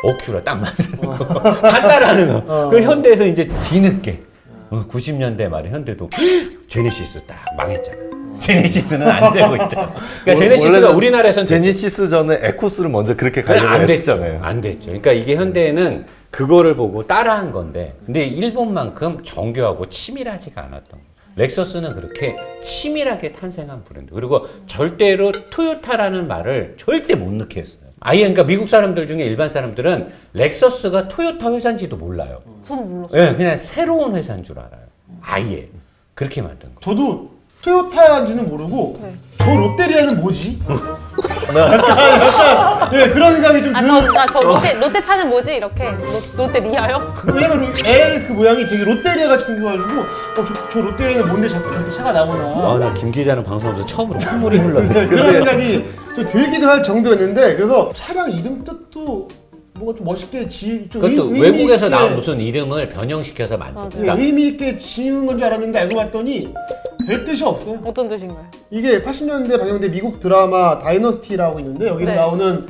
D: 어큐라 딱 만드는 거, 다 따라하는 거. 그 현대에서 이제 뒤늦게 90년대 말에 현대도 제네시스 딱 망했잖아. 제네시스는 안 되고 있잖아. 그러니까 제네시스가 우리나라에서는
E: 제네시스 전에 에쿠스를 먼저 그렇게
D: 안 됐죠.
E: 했잖아요.
D: 안 됐죠. 그러니까 이게 현대는 그거를 보고 따라한 건데, 근데 일본만큼 정교하고 치밀하지가 않았던 거예요. 렉서스는 그렇게 치밀하게 탄생한 브랜드. 그리고 절대로 토요타라는 말을 절대 못 넣게 했어요. 아예, 그러니까 미국 사람들 중에 일반 사람들은 렉서스가 토요타 회사인지도 몰라요.
C: 저는 몰랐어요.
D: 네, 그냥 새로운 회사인 줄 알아요. 아예. 그렇게 만든 거.
B: 저도 토요타인지는 모르고
C: 네.
B: 저 롯데리아는 뭐지? 약간 예, 그런 생각이 좀 드는.
C: 저 롯데 차는 뭐지? 이렇게 롯데 리아요?
B: 왜냐면 L 그 모양이 되게 롯데리아 같이 생겨가지고 저 롯데리아는 뭔데 자꾸 저렇게 차가 나오나.
D: 나 김 기자는 방송에서 처음으로 콧물이 흘렀네.
B: 그런 생각이 좀 들기도 할 정도였는데, 그래서 차량 이름 뜻도 뭔가 좀 멋있게 좀
D: 그것도
B: 의미
D: 외국에서
B: 있게,
D: 나온 무슨 이름을 변형시켜서 만든다.
B: 의미 있게 지은 건 줄 알았는데 알고 봤더니 별 뜻이 없어요.
C: 어떤 뜻인가요?
B: 이게 80년대 방영된 미국 드라마 다이너스티라고 있는데, 여기서
C: 네.
B: 나오는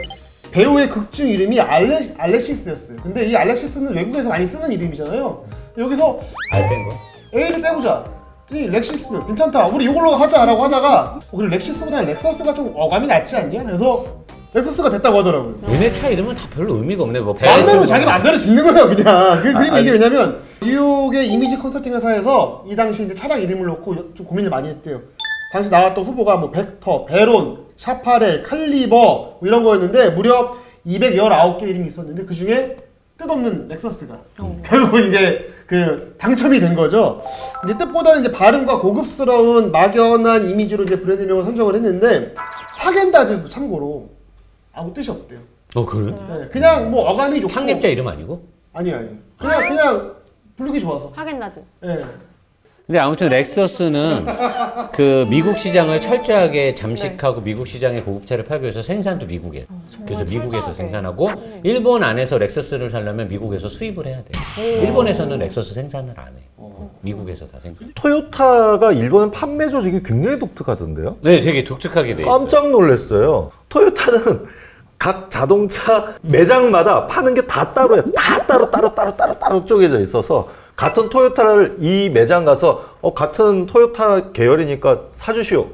B: 배우의 극중 이름이 알렉시스였어요. 근데 이 알렉시스는 외국에서 많이 쓰는 이름이잖아요. 여기서
D: 알 뺀 거?
B: A를 빼보자. 렉시스 괜찮다. 우리 이걸로 하자라고 하다가 그리고 렉시스보다는 렉서스가 좀 어감이 낫지 않냐? 그래서 렉서스가 됐다고 하더라고요.
D: 얘네 차 이름은 다 별로 의미가 없네. 뭐
B: 마음대로 자기 마음대로 짓는 거예요, 그냥. 그리고 이게 왜냐면 뉴욕의 이미지 컨설팅 회사에서 이 당시 이제 차량 이름을 놓고 좀 고민을 많이 했대요. 당시 나왔던 후보가 뭐 벡터, 베론, 샤파렐, 칼리버 뭐 이런 거였는데 무려 219개 이름이 있었는데 그 중에 뜻없는 렉서스가 결국 이제 그 당첨이 된 거죠. 이제 뜻보다는 이제 발음과 고급스러운 막연한 이미지로 이제 브랜드명을 선정을 했는데, 하겐다즈도 참고로 아무 뜻이 없대요.
D: 그래?
B: 네, 그냥 뭐 어감이 좋고.
D: 창립자 이름 아니고?
B: 아니요. 그냥 부르기 좋아서.
C: 하겐다즈.
B: 네.
D: 근데 아무튼 렉서스는 그 미국 시장을 철저하게 잠식하고 미국 시장의 고급차를 팔기 위해서 생산도 미국에. 그래서 미국에서
C: 철저하게.
D: 생산하고 일본 안에서 렉서스를 살려면 미국에서 수입을 해야 돼요. 일본에서는 렉서스 생산을 안 해요. 미국에서 다 생산.
E: 토요타가 일본 판매 조직이 굉장히 독특하던데요?
D: 네, 되게 독특하게 돼 있어요.
E: 깜짝 놀랐어요. 토요타는 각 자동차 매장마다 파는 게 다 따로예요. 다 따로 쪼개져 있어서 같은 토요타를 이 매장 가서 같은 토요타 계열이니까 사주시오.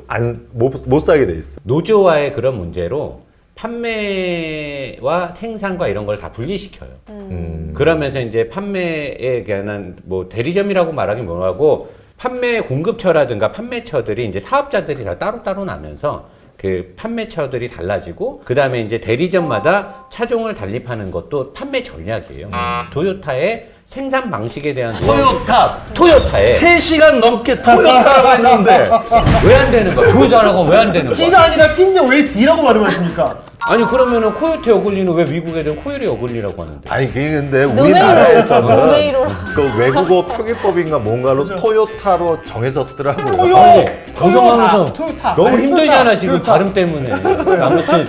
E: 못 사게 돼 있어요.
D: 노조와의 그런 문제로 판매와 생산과 이런 걸 다 분리시켜요. 그러면서 이제 판매에 관한 뭐 대리점이라고 말하기 뭐하고 판매 공급처라든가 판매처들이 이제 사업자들이 다 따로따로 나면서 그 판매처들이 달라지고, 그 다음에 이제 대리점마다 차종을 달리 파는 것도 판매 전략이에요. 토요타의 생산 방식에 대한 토요타의
E: 3시간 넘게 토요타라고 했는데
D: 왜 안 되는 거야? 토요타라고 왜 안 되는 거야?
B: T가 아니라 T인데 왜 D라고 발음하십니까?
D: 아니 그러면은 코요테 어글리는 왜 미국 애들은 코요리 어글리라고 하는데?
E: 아니 근데
C: 노메이로.
E: 우리나라에서는
C: 노메이로.
E: 그 외국어 표기법인가 뭔가로 토요타로 정해졌더라고요.
B: 토요.
D: 방송하면서
B: 토요타.
D: 너무
B: 아니,
D: 힘들잖아
B: 토요타.
D: 지금
B: 토요타.
D: 발음 때문에. 아무튼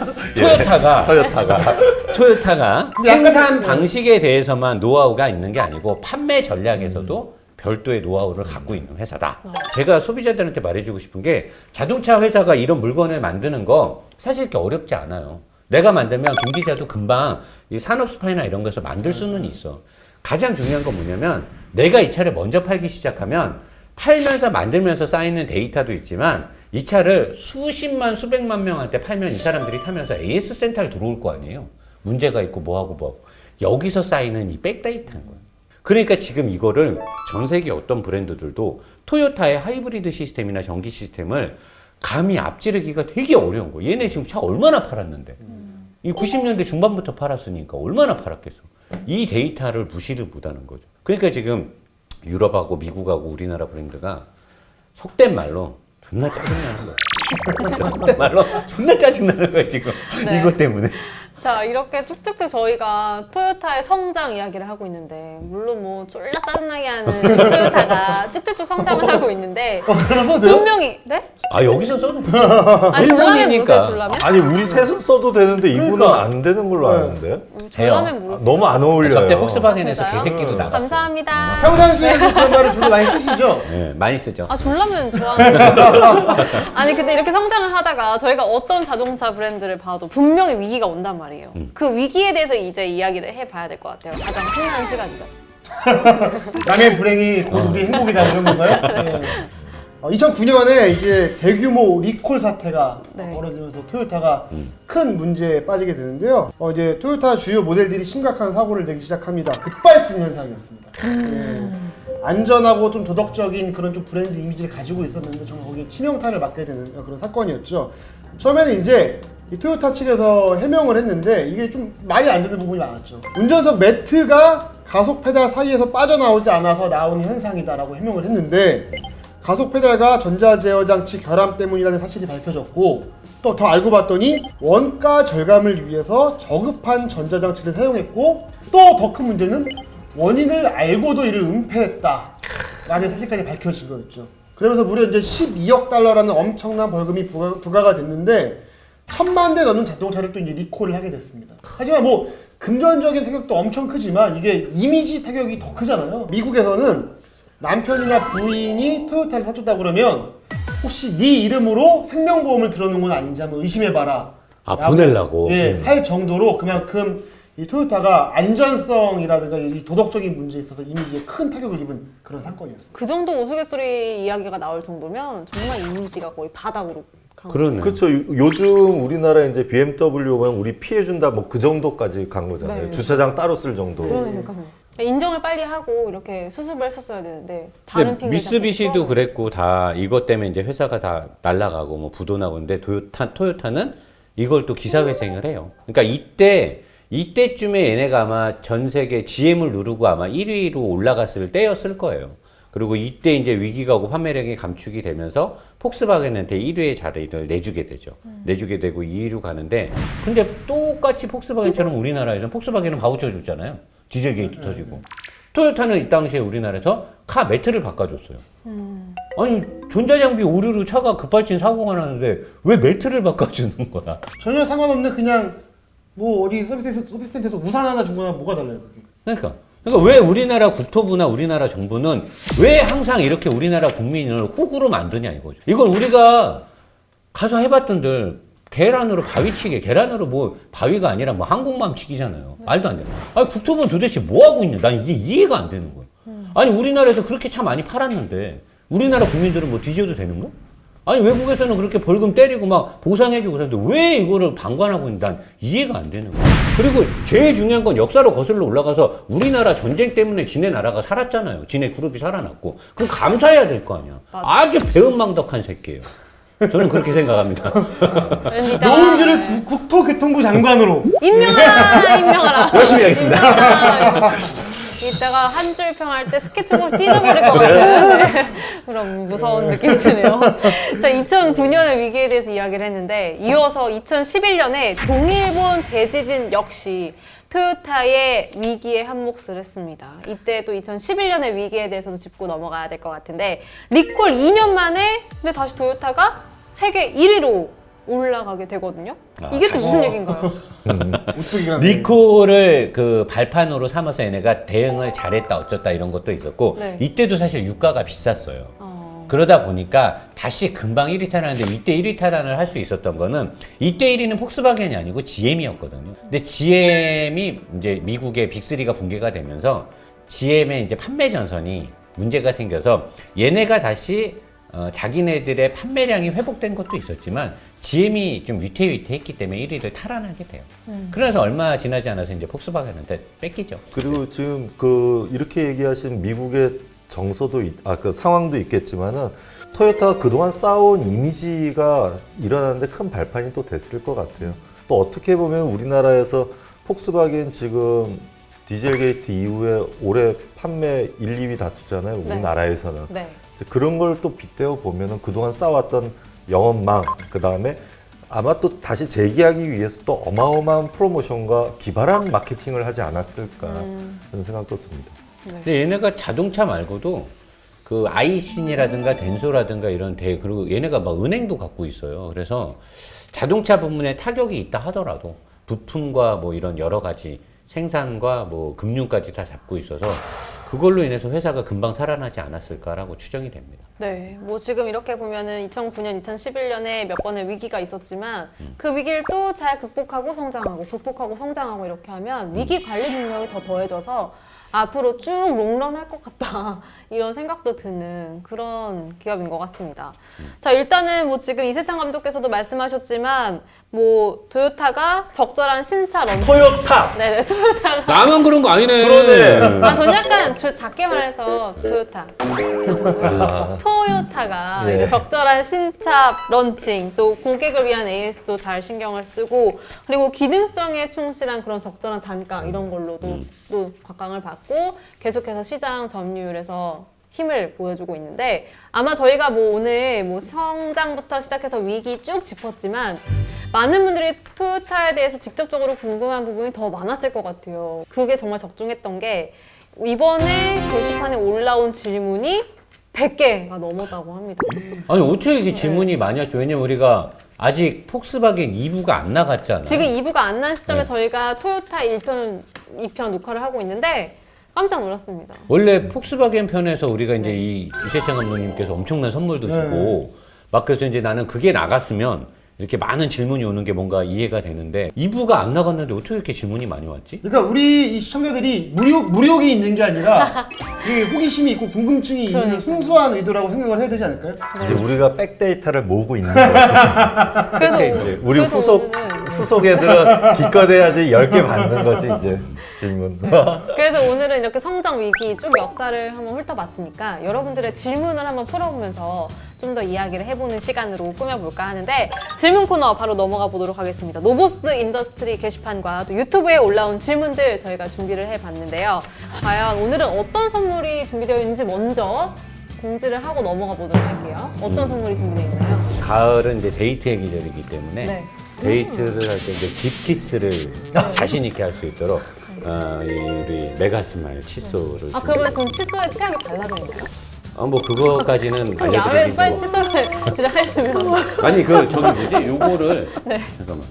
D: 토요타가
B: 근데 약간
D: 생산 방식에 대해서만 노하우가 있는 게 아니고 판매 전략에서도 별도의 노하우를 갖고 있는 회사다. 제가 소비자들한테 말해주고 싶은 게, 자동차 회사가 이런 물건을 만드는 거 사실 이렇게 어렵지 않아요. 내가 만들면 김 기자도 금방 이 산업 스파이나 이런 거에서 만들 수는 있어. 가장 중요한 건 뭐냐면, 내가 이 차를 먼저 팔기 시작하면 팔면서 만들면서 쌓이는 데이터도 있지만 이 차를 수십만 수백만 명한테 팔면 이 사람들이 타면서 AS 센터에 들어올 거 아니에요. 문제가 있고 뭐하고. 여기서 쌓이는 이 백데이터인 거예요. 그러니까 지금 이거를 전 세계 어떤 브랜드들도 토요타의 하이브리드 시스템이나 전기 시스템을 감히 앞지르기가 되게 어려운 거예요. 얘네 지금 차 얼마나 팔았는데. 이 90년대 중반부터 팔았으니까 얼마나 팔았겠어. 이 데이터를 무시를 못하는 거죠. 그러니까 지금 유럽하고 미국하고 우리나라 브랜드가 속된 말로 존나 짜증나는 거야. 진짜 속된 말로 존나 짜증나는 거야 지금.
C: 네.
D: 이것 때문에.
C: 자, 이렇게 쭉쭉쭉 저희가 토요타의 성장 이야기를 하고 있는데, 물론 뭐 쫄라 짜증나게 하는 토요타가 쭉쭉쭉 성장을 하고 있는데,
B: 그럼 써도 돼요?
C: 분명히, 네?
D: 아 여기서 써도
C: 아니, 졸라면
D: 일본이니까.
C: 모르세요, 졸라면?
E: 아니 우리 셋은 써도 되는데 이분은
B: 그러니까.
E: 안 되는 걸로
B: 네.
E: 아는데.
C: 졸라면 모르세요.
E: 너무 안 어울려요.
D: 저때 폭스바겐에서
C: 진짜요?
D: 개새끼도 나갔어요.
C: 감사합니다.
B: 평상시에도 그런 말을 주로 많이 쓰시죠?
D: 네, 많이 쓰죠.
C: 아, 졸라면 좋아하는 아니, 근데 이렇게 성장을 하다가 저희가 어떤 자동차 브랜드를 봐도 분명히 위기가 온단 말이에요. 그 위기에 대해서 이제 이야기를 해봐야 될 것 같아요. 가장 신나는 시간이죠.
B: 남의 불행이 곧 우리 행복이다 이런 건가요? 네. 2009년에 이제 대규모 리콜 사태가
C: 네.
B: 벌어지면서 토요타가 큰 문제에 빠지게 되는데요. 이제 토요타 주요 모델들이 심각한 사고를 내기 시작합니다. 급발진 현상이었습니다. 네. 안전하고 좀 도덕적인 그런 좀 브랜드 이미지를 가지고 있었는데 정말 거기에 치명타를 맞게 되는 그런 사건이었죠. 처음에는 이제 이 토요타 측에서 해명을 했는데 이게 좀 말이 안 되는 부분이 많았죠. 운전석 매트가 가속 페달 사이에서 빠져나오지 않아서 나오는 현상이다라고 해명을 했는데 가속 페달과 전자 제어 장치 결함 때문이라는 사실이 밝혀졌고 또 더 알고 봤더니 원가 절감을 위해서 저급한 전자 장치를 사용했고 또 더 큰 문제는 원인을 알고도 이를 은폐했다라는 사실까지 밝혀진 거였죠. 그러면서 무려 이제 12억 달러라는 엄청난 벌금이 부과가 됐는데 1000만 대 넘는 자동차를 또 이제 리콜을 하게 됐습니다. 하지만 뭐 금전적인 타격도 엄청 크지만 이게 이미지 타격이 더 크잖아요. 미국에서는 남편이나 부인이 토요타를 사줬다 그러면 혹시 네 이름으로 생명보험을 들어놓은 건 아닌지 한번 의심해봐라.
D: 아, 보내려고?
B: 예, 할 정도로 그만큼 이 토요타가 안전성이라든가 이 도덕적인 문제에 있어서 이미지에 큰 타격을 입은 그런 사건이었어요.
C: 그 정도 우스갯소리 이야기가 나올 정도면 정말 이미지가 거의 바닥으로 간
D: 그러네.
E: 그렇죠. 요즘 우리나라 이제 BMW가 우리 피해준다 뭐 그 정도까지 간 거잖아요.
C: 네.
E: 주차장 따로 쓸 정도.
C: 그러니까요. 인정을 빨리 하고 이렇게 수습을 했었어야 되는데 다른
D: 근데
C: 핑계
D: 미쓰비시도
C: 잡고
D: 그랬고 다 이것 때문에 이제 회사가 다 날아가고 뭐 부도 나고 근데 토요타는 이걸 또 기사회생을 해요. 그러니까 이때쯤에 얘네가 아마 전 세계 GM을 누르고 아마 1위로 올라갔을 때였을 거예요. 그리고 이때 이제 위기가 오고 판매량이 감축이 되면서 폭스바겐한테 1위의 자리를 내주게 되죠. 내주게 되고 2위로 가는데 근데 똑같이 폭스바겐처럼 우리나라에서는 폭스바겐은 바우처 줬잖아요. 디젤 게이트 터지고. 토요타는 이 당시에 우리나라에서 카 매트를 바꿔줬어요. 아니 전자장비 오류로 차가 급발진 사고가 나는데 왜 매트를 바꿔주는 거야?
B: 전혀 상관없는 그냥 뭐 어디 서비스센터에서 우산 하나 주거나 뭐가 달라요 그게.
D: 그러니까 왜 우리나라 국토부나 우리나라 정부는 왜 항상 이렇게 우리나라 국민을 호구로 만드냐 이거죠. 이걸 우리가 가서 해봤던들 계란으로 바위치기, 계란으로 뭐 바위가 아니라 뭐 항공모함 치기잖아요. 말도 안 돼. 아니 국토부는 도대체 뭐 하고 있냐? 난 이게 이해가 안 되는 거예요. 아니 우리나라에서 그렇게 차 많이 팔았는데 우리나라 국민들은 뭐 뒤져도 되는 거? 아니 외국에서는 그렇게 벌금 때리고 막 보상해주고 그러는데 왜 이거를 방관하고 있는지 난 이해가 안 되는 거야. 그리고 제일 중요한 건 역사로 거슬러 올라가서 우리나라 전쟁 때문에 지네 나라가 살았잖아요. 지네 그룹이 살아났고 그럼 감사해야 될 거 아니야. 아주 배은망덕한 새끼예요. 저는 그렇게 생각합니다.
B: 노은규를 국토교통부 장관으로
C: 임명하라.
D: 열심히 하겠습니다.
C: 이따가 한 줄 평할 때 스케치북을 찢어버릴 것 같아요. 네. 그럼 무서운 느낌이 드네요. 자, 2009년의 위기에 대해서 이야기를 했는데 이어서 2011년에 동일본 대지진 역시 토요타의 위기에 한 몫을 했습니다. 이때 또 2011년의 위기에 대해서도 짚고 넘어가야 될 것 같은데 리콜 2년 만에 근데 다시 토요타가 세계 1위로 올라가게 되거든요. 이게 또 무슨 얘기인가요?
D: 리콜을 그 발판으로 삼아서 얘네가 대응을 잘했다 어쩌다 이런 것도 있었고
C: 네.
D: 이때도 사실 유가가 비쌌어요. 그러다 보니까 다시 금방 1위 탈환하는데 이때 1위 탈환을 할 수 있었던 거는 이때 1위는 폭스바겐이 아니고 GM이었거든요. 근데 GM이 이제 미국의 빅3가 붕괴가 되면서 GM의 이제 판매 전선이 문제가 생겨서 얘네가 다시 자기네들의 판매량이 회복된 것도 있었지만 GM이 좀 위태위태했기 때문에 1위를 탈환하게 돼요. 그래서 얼마 지나지 않아서 이제 폭스바겐한테 뺏기죠.
E: 그리고 지금 이렇게 얘기하신 미국의 정서도 그 상황도 있겠지만은 토요타가 그동안 쌓아온 이미지가 일어나는데 큰 발판이 또 됐을 것 같아요. 또 어떻게 보면 우리나라에서 폭스바겐 지금 디젤 게이트 이후에 올해 판매 1, 2위 다투잖아요.
C: 네.
E: 우리나라에서는.
C: 네.
E: 그런 걸 또 빗대어 보면은 그동안 쌓아왔던 영업망, 그 다음에 아마 또 다시 재기하기 위해서 또 어마어마한 프로모션과 기발한 마케팅을 하지 않았을까 그런 생각도 듭니다.
D: 근데 얘네가 자동차 말고도 그 아이신이라든가 덴소라든가 이런 그리고 얘네가 막 은행도 갖고 있어요. 그래서 자동차 부문에 타격이 있다 하더라도 부품과 뭐 이런 여러 가지 생산과 뭐 금융까지 다 잡고 있어서 그걸로 인해서 회사가 금방 살아나지 않았을까라고 추정이 됩니다.
C: 네, 뭐 지금 이렇게 보면은 2009년, 2011년에 몇 번의 위기가 있었지만 그 위기를 또 잘 극복하고 성장하고 이렇게 하면 위기 관리 능력이 더 더해져서 앞으로 쭉 롱런할 것 같다 이런 생각도 드는 그런 기업인 것 같습니다. 자, 일단은 뭐 지금 이세창 감독께서도 말씀하셨지만 뭐 토요타가 적절한 신차 런칭.
A: 토요타.
C: 네네, 토요타가.
D: 나만 그런 거 아니네.
E: 그러네.
C: 아, 저는 약간 작게 말해서 토요타. 토요타가
E: 예.
C: 이제 적절한 신차 런칭, 또 고객을 위한 AS도 잘 신경을 쓰고, 그리고 기능성에 충실한 그런 적절한 단가 이런 걸로도 또 각광을 받고 계속해서 시장 점유율에서 힘을 보여주고 있는데, 아마 저희가 뭐 오늘 뭐 성장부터 시작해서 위기 쭉 짚었지만 많은 분들이 토요타에 대해서 직접적으로 궁금한 부분이 더 많았을 것 같아요. 그게 정말 적중했던 게 이번에 게시판에 올라온 질문이 100개가 넘었다고 합니다.
D: 아니 어떻게 이렇게 질문이 많이 왔죠? 왜냐면 우리가 아직 폭스바겐 2부가 안 나갔잖아.
C: 지금 2부가 안 난 시점에
D: 네.
C: 저희가 토요타 1편, 2편 녹화를 하고 있는데 깜짝 놀랐습니다.
D: 원래 폭스바겐 편에서 우리가 이제 이세창 감독님께서 엄청난 선물도 주고 막 그래서 이제 나는 그게 나갔으면 이렇게 많은 질문이 오는 게 뭔가 이해가 되는데 2부가 안 나갔는데 어떻게 이렇게 질문이 많이 왔지?
B: 그러니까 우리 이 시청자들이 무력이 있는 게 아니라 그 호기심이 있고 궁금증이 있는
C: 그러니까.
B: 순수한 의도라고 생각을 해야 되지 않을까요?
E: 이제 우리가 백데이터를 모으고 있는 거죠.
C: 그래서
D: 네.
E: 우리
C: 그래서 오늘은
E: 후속 애들은 기껏해야지 10개 받는 거지 이제 질문.
C: 그래서 오늘은 이렇게 성장 위기 쭉 역사를 한번 훑어봤으니까 여러분들의 질문을 한번 풀어보면서 좀 더 이야기를 해보는 시간으로 꾸며볼까 하는데, 질문 코너 바로 넘어가 보도록 하겠습니다. 노보스 인더스트리 게시판과 또 유튜브에 올라온 질문들 저희가 준비를 해봤는데요. 과연 오늘은 어떤 선물이 준비되어 있는지 먼저 공지를 하고 넘어가 보도록 할게요. 어떤 선물이 준비되어 있나요?
D: 가을은 이제 데이트의 계절이기 때문에
C: 네.
D: 데이트를 할 때 이제 딥키스를 자신 있게 할 수 있도록 우리 메가스마일 칫솔을
C: 아, 그럼 칫솔의 취향이 달라졌나요?
D: 뭐 그거까지는
C: 그럼 야외 빨리
D: 알려드리기도
C: 칫솔을 진짜 하려면
D: 아니 저기 뭐지 요거를 잠깐만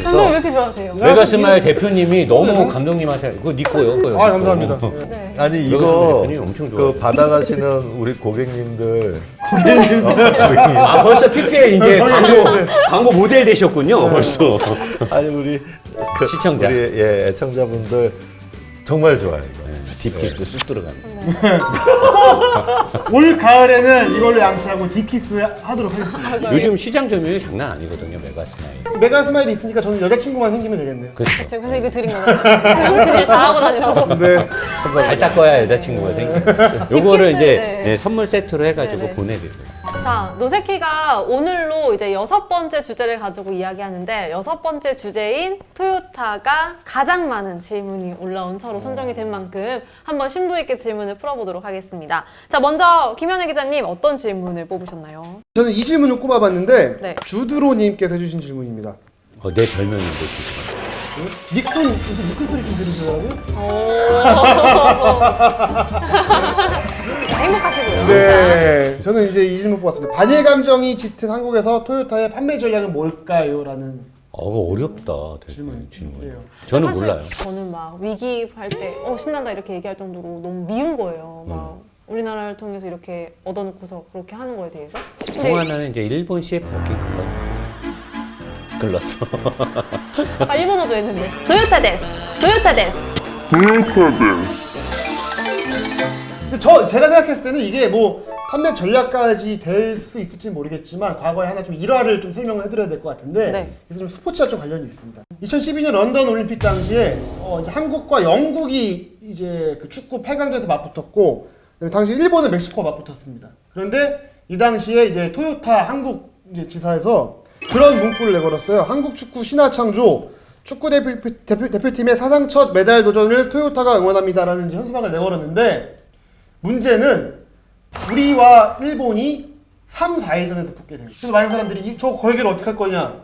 C: 선물 왜 이렇게 좋아하세요?
D: 메가스마일 대표님이 너무 감독님한테 그거 네 거요.
B: 아, 감사합니다.
C: 네.
E: 아니
D: 메가스마일
E: 이거
D: 대표님이 엄청 좋아해요.
E: 그 받아가시는 우리 고객님들
A: 아 벌써 PPL 이제 광고 모델 되셨군요. 벌써.
E: 아니 우리 그
D: 시청자.
E: 우리 애청자분들 정말 좋아요 이거.
D: 딥키스 쑥 들어갑니다.
B: 올 가을에는 이걸로 양치하고 딥키스 하도록 하겠습니다.
D: 요즘 시장 점유율 장난 아니거든요, 메가스마일.
B: 메가 스마일이 있으니까 저는 여자친구만 생기면 되겠네요.
D: 그렇죠.
C: 제가 그래서 이거 드린 거잖아요. 양치질 잘하고 다니라고.
B: 네.
D: 잘 닦아야 여자친구가 생겨요. 요거를
C: 딥키스,
D: 이제
C: 네.
D: 네, 선물 세트로 해가지고
C: 네네.
D: 보내드려요.
C: 자, 노세키가 오늘로 이제 6번째 주제를 가지고 이야기하는데, 6번째 주제인 토요타가 가장 많은 질문이 올라온 차로 선정이 된 만큼 한번 심도 있게 질문을 풀어보도록 하겠습니다. 자, 먼저 김현애 기자님 어떤 질문을 뽑으셨나요?
B: 저는 이 질문을 꼽아봤는데
C: 네.
B: 주드로님께서 해주신 질문입니다.
D: 내 별명인데 지금.
B: 니콘 무슨 니콘 소리 좀 들으시더라고요?
C: 행복하시고요.
B: 네, 저는 이제 이 질문 뽑았습니다. 반일 감정이 짙은 한국에서 토요타의 판매 전략은 뭘까요? 라는
D: 어렵다. 되게 질문.
B: 질문이에요.
D: 저는
C: 사실
D: 몰라요.
C: 저는 막 위기 할 때 신난다 이렇게 얘기할 정도로 너무 미운 거예요. 막 우리나라를 통해서 이렇게 얻어놓고서 그렇게 하는 거에 대해서.
D: 또 하나는 이제 일본 CF였긴 글렀어.
C: 아까 일본어도 했는데. 토요타 데스. 토요타 데스.
B: 근데 제가 생각했을 때는 이게 뭐 판매 전략까지 될 수 있을지 모르겠지만 과거에 하나 좀 일화를 좀 설명을 해드려야 될 것 같은데
C: 네.
B: 그래서 좀 스포츠와 좀 관련이 있습니다. 2012년 런던 올림픽 당시에 이제 한국과 영국이 이제 그 축구 8강전에서 맞붙었고 당시 일본은 멕시코와 맞붙었습니다. 그런데 이 당시에 이제 토요타 한국 이제 지사에서 그런 문구를 내걸었어요. 한국 축구 신화 창조 축구 대표팀의 사상 첫 메달 도전을 토요타가 응원합니다라는 이제 현수막을 내걸었는데 문제는 우리와 일본이 3, 4위전에서 붙게 돼요. 그래서 많은 사람들이 저 걸기를 어떻게 할 거냐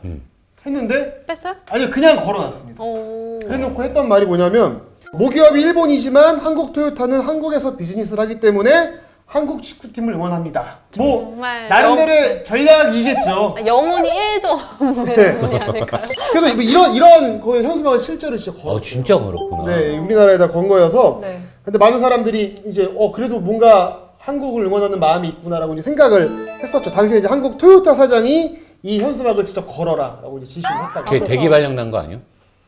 B: 했는데
C: 뺐어요?
B: 아니 그냥 걸어놨습니다.
C: 오.
B: 그래놓고 했던 말이 뭐냐면 모기업이 일본이지만 한국 토요타는 한국에서 비즈니스를 하기 때문에 한국 축구팀을 응원합니다. 뭐
C: 정말
B: 나름대로의 전략이겠죠.
C: 영혼이 1도 없는
B: 네.
C: 분이 아닐까요?
B: 그래서 이런 거의 현수막을 실제로 진짜 걸었어요.
D: 진짜 그렇구나.
B: 네, 우리나라에다 건 거여서.
C: 네.
B: 근데 많은 사람들이 이제 그래도 뭔가 한국을 응원하는 마음이 있구나라고 이제 생각을 했었죠. 당시에 이제 한국 토요타 사장이 이 현수막을 직접 걸어라라고 이제 지시를 했다고.
D: 그게 대기 발령 난 거 아니에요?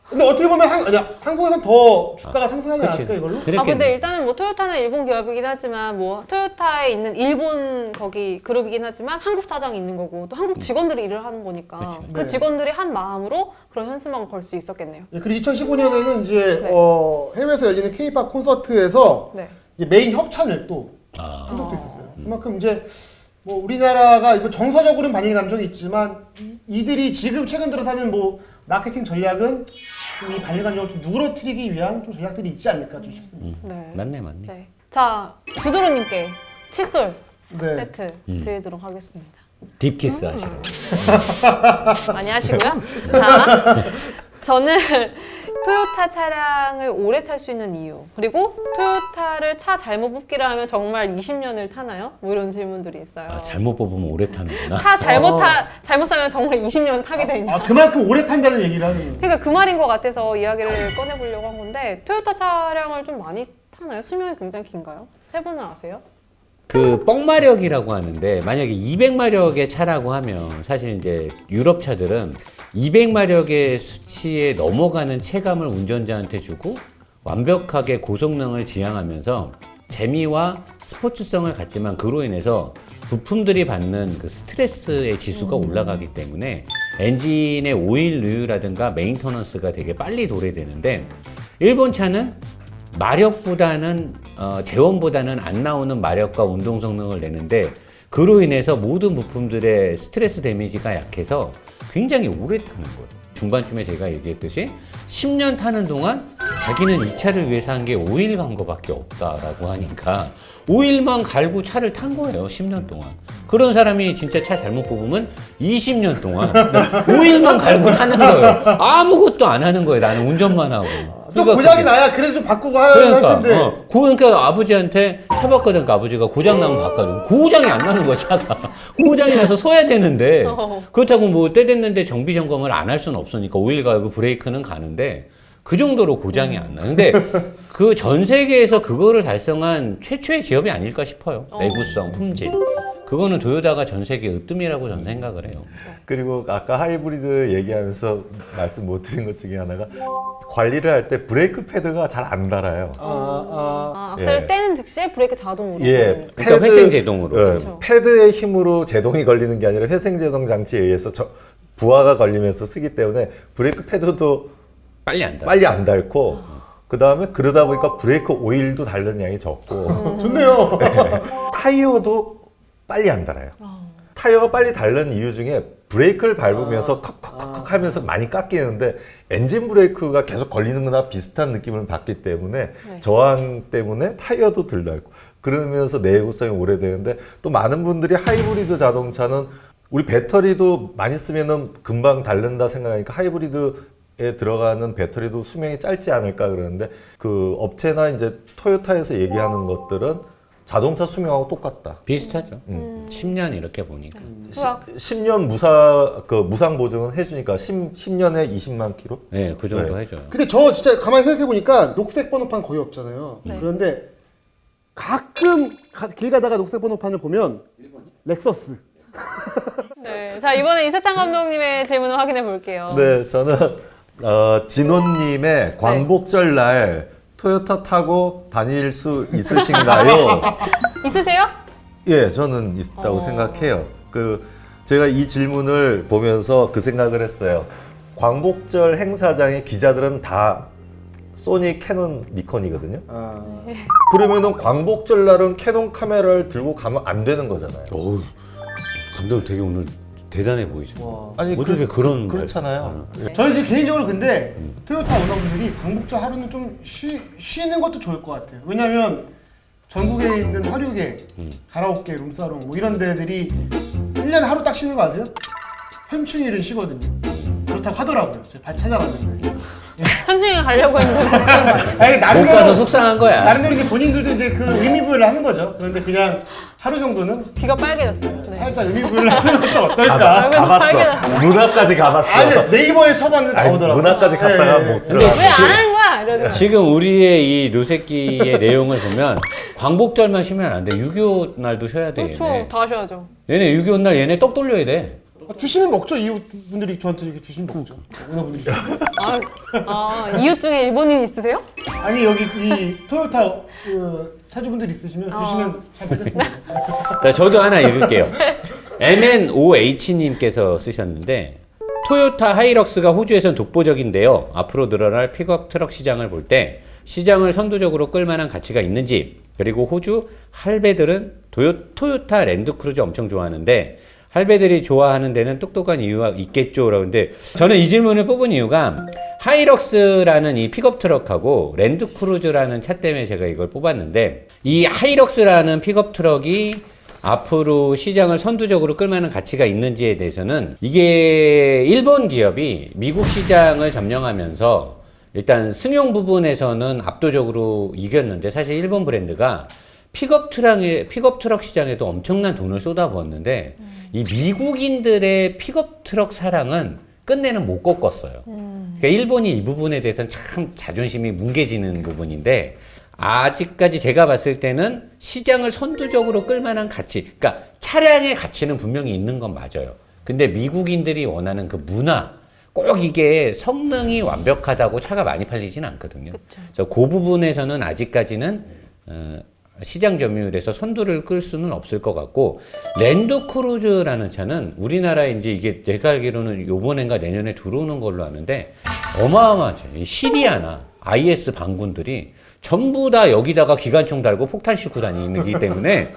B: 근데 어떻게 보면 한국에선 더 주가가 상승하지 않을까 이걸로?
C: 아 근데 일단은 뭐 토요타는 일본 기업이긴 하지만 뭐 토요타에 있는 일본 거기 그룹이긴 하지만 한국 사장이 있는 거고 또 한국 직원들이 일을 하는 거니까
D: 그쵸.
C: 그
B: 네.
C: 직원들이 한 마음으로 그런 현수막을 걸 수 있었겠네요.
B: 예, 그리고 2015년에는 이제
C: 네.
B: 해외에서 열리는 K-팝 콘서트에서
C: 네.
B: 이제 메인 협찬을 또
D: 아,
B: 한 적도 있었어요. 그만큼 이제 뭐 우리나라가 이거 정서적으로는 반일 감정이 있지만 이들이 지금 최근 들어 사는 뭐 마케팅 전략은 이 반일 감정을 좀 누그러뜨리기 위한 좀 전략들이 있지 않을까 좀 싶습니다.
C: 네.
D: 맞네.
C: 네. 자 주드로님께 칫솔
B: 네.
C: 세트 드리도록 하겠습니다.
D: 딥키스 하시고.
C: 많이 하시고요. 자, 저는 토요타 차량을 오래 탈 수 있는 이유 그리고 토요타를 차 잘못 뽑기를 하면 정말 20년을 타나요? 뭐 이런 질문들이 있어요.
D: 아, 잘못 뽑으면 오래 타는구나.
C: 차 잘못 사면 정말 20년 타게 되냐?
B: 그만큼 오래 탄다는 얘기를 하는 거예요.
C: 그러니까 그 말인 것 같아서 이야기를 꺼내보려고 한 건데 토요타 차량을 좀 많이 타나요? 수명이 굉장히 긴가요? 세 분은 아세요?
D: 그 뻥마력이라고 하는데 만약에 200마력의 차라고 하면 사실 이제 유럽 차들은 200마력의 수치에 넘어가는 체감을 운전자한테 주고 완벽하게 고성능을 지향하면서 재미와 스포츠성을 갖지만 그로 인해서 부품들이 받는 그 스트레스의 지수가 올라가기 때문에 엔진의 오일 누유라든가 메인터넌스가 되게 빨리 도래되는데 일본 차는 마력보다는 제원보다는 안 나오는 마력과 운동 성능을 내는데 그로 인해서 모든 부품들의 스트레스 데미지가 약해서 굉장히 오래 타는 거예요. 중반쯤에 제가 얘기했듯이 10년 타는 동안 자기는 이 차를 위해서 한 게 오일 간 거밖에 없다라고 하니까 오일만 갈고 차를 탄 거예요. 10년 동안. 그런 사람이 진짜 차 잘못 뽑으면 20년 동안 오일만 갈고 타는 거예요. 아무것도 안 하는 거예요. 나는 운전만 하고.
B: 또 고장이 나야 그래도 좀 바꾸고 할 텐데.
D: 그러니까 아버지한테 차 바꿔달니까 아버지가 고장 나면 바꿔줘. 고장이 안 나는 거야, 차가. 고장이 나서 서야 되는데. 그렇다고 뭐 때 됐는데 정비 점검을 안 할 수는 없으니까 오일 갈고 브레이크는 가는데 그 정도로 고장이 안 나. 근데 그 전 세계에서 그거를 달성한 최초의 기업이 아닐까 싶어요. 내구성, 품질. 그거는 도요타가 전 세계 으뜸이라고 저는 생각을 해요.
E: 그리고 아까 하이브리드 얘기하면서 말씀 못 드린 것 중에 하나가 관리를 할 때 브레이크 패드가 잘 안 달아요.
C: 악셀을
E: 예.
C: 떼는 즉시 브레이크 자동으로.
E: 예,
D: 그러니까 회생 제동으로.
C: 그렇죠.
E: 패드의 힘으로 제동이 걸리는 게 아니라 회생 제동 장치에 의해서 부하가 걸리면서 쓰기 때문에 브레이크 패드도
D: 빨리 안 달.
E: 빨리 안 닳고 그 다음에 그러다 보니까 브레이크 오일도 닳는 양이 적고
B: 좋네요.
E: 타이어도 빨리 안 닳아요. 타이어가 빨리 닳는 이유 중에 브레이크를 밟으면서 컥컥컥 하면서 많이 깎이는데 엔진 브레이크가 계속 걸리는 거나 비슷한 느낌을 받기 때문에
C: 네.
E: 저항 때문에 타이어도 덜 닳고 그러면서 내구성이 오래되는데 또 많은 분들이 하이브리드 자동차는 우리 배터리도 많이 쓰면은 금방 닳는다 생각하니까 하이브리드에 들어가는 배터리도 수명이 짧지 않을까 그러는데 그 업체나 이제 토요타에서 얘기하는 것들은 자동차 수명하고 똑같다.
D: 비슷하죠. 10년 이렇게 보니까.
E: 10년 무상 보증은 해주니까 10년에 20만 킬로?
D: 네, 그 정도
E: 네.
D: 해줘요.
B: 근데 저 진짜 가만히 생각해보니까 녹색 번호판 거의 없잖아요.
C: 네.
B: 그런데 가끔 길 가다가 녹색 번호판을 보면 렉서스.
C: 네. 자, 이번에 이세창 감독님의 질문을 확인해 볼게요.
E: 네, 저는 진호님의 광복절 날 토요타 타고 다닐 수 있으신가요?
C: 있으세요?
E: 예, 저는 있다고 생각해요. 제가 이 질문을 보면서 그 생각을 했어요. 광복절 행사장의 기자들은 다 소니, 캐논, 니콘이거든요.
B: 아,
E: 그러면은 광복절 날은 캐논 카메라를 들고 가면 안 되는 거잖아요.
A: 어우, 감독님 되게 오늘 대단해 보이죠.
B: 와.
E: 아니,
A: 어떻게 그런
E: 그렇잖아요.
B: 저는 이제 개인적으로 근데 토요타 오너분들이 광복절 하루는 좀 쉬는 것도 좋을 것 같아요. 왜냐면 전국에 있는 화류계, 가라오케, 룸사롱 뭐 이런 데들이 1년에 하루 딱 쉬는 거 아세요? 현충일은 쉬거든요. 그렇다고 하더라고요. 제가 찾아봤는데.
C: 현충일 가려고 했는데
B: 아니,
D: 못 가서
B: 나름대로
D: 속상한 거야.
B: 나름대로 이제 본인들도 이제 그 의미부여를 하는 거죠. 그런데 그냥 하루 정도는
C: 귀가 빨개졌어요. 네.
B: 살짝 의미부여를 하는 것도 어떨까?
E: 가봤어. 문화까지 가봤어.
B: 아니 네이버에 쳐봤는데
E: 아니,
B: 나오더라고.
E: 문화까지 갔다가 못 들어.
C: 왜 안 하는 거야? 이러더라고요.
D: 지금 우리의 이 료새끼의 내용을 보면 광복절만 쉬면 안 돼. 6.25 날도 쉬어야 돼.
C: 그렇죠.
D: 얘네.
C: 다 하셔야죠.
D: 얘네 6.25 날 얘네 떡 돌려야 돼.
B: 주시면 먹죠. 이웃분들이 저한테 이렇게 주시면 먹죠. 오너분들이.
C: 이웃 중에 일본인 있으세요?
B: 아니 여기 이 토요타 차주분들 있으시면 주시면 잘 먹겠습니다.
D: 자, 저도 하나 읽을게요. MNOH님께서 쓰셨는데 토요타 하이럭스가 호주에선 독보적인데요. 앞으로 늘어날 픽업 트럭 시장을 볼 때 시장을 선두적으로 끌만한 가치가 있는지, 그리고 호주 할배들은 토요타 랜드크루저 엄청 좋아하는데 할배들이 좋아하는 데는 똑똑한 이유가 있겠죠? 라고 하는데 저는 이 질문을 뽑은 이유가 하이럭스라는 이 픽업 트럭하고 랜드크루저라는 차 때문에 제가 이걸 뽑았는데, 이 하이럭스라는 픽업 트럭이 앞으로 시장을 선두적으로 끌만한 가치가 있는지에 대해서는 이게 일본 기업이 미국 시장을 점령하면서 일단 승용 부분에서는 압도적으로 이겼는데, 사실 일본 브랜드가 픽업 트럭 시장에도 엄청난 돈을 쏟아부었는데 이 미국인들의 픽업 트럭 사랑은 끝내는 못 꺾었어요. 그러니까 일본이 이 부분에 대해서는 참 자존심이 뭉개지는 부분인데, 아직까지 제가 봤을 때는 시장을 선두적으로 끌만한 가치, 그러니까 차량의 가치는 분명히 있는 건 맞아요. 근데 미국인들이 원하는 그 문화, 꼭 이게 성능이 완벽하다고 차가 많이 팔리진 않거든요. 그래서 그 부분에서는 아직까지는 시장 점유율에서 선두를 끌 수는 없을 것 같고, 랜드크루즈라는 차는 우리나라에 이제 이게 내가 알기로는 요번엔가 내년에 들어오는 걸로 아는데 어마어마하죠. 이 시리아나 IS 반군들이 전부 다 여기다가 기관총 달고 폭탄 싣고 다니기 때문에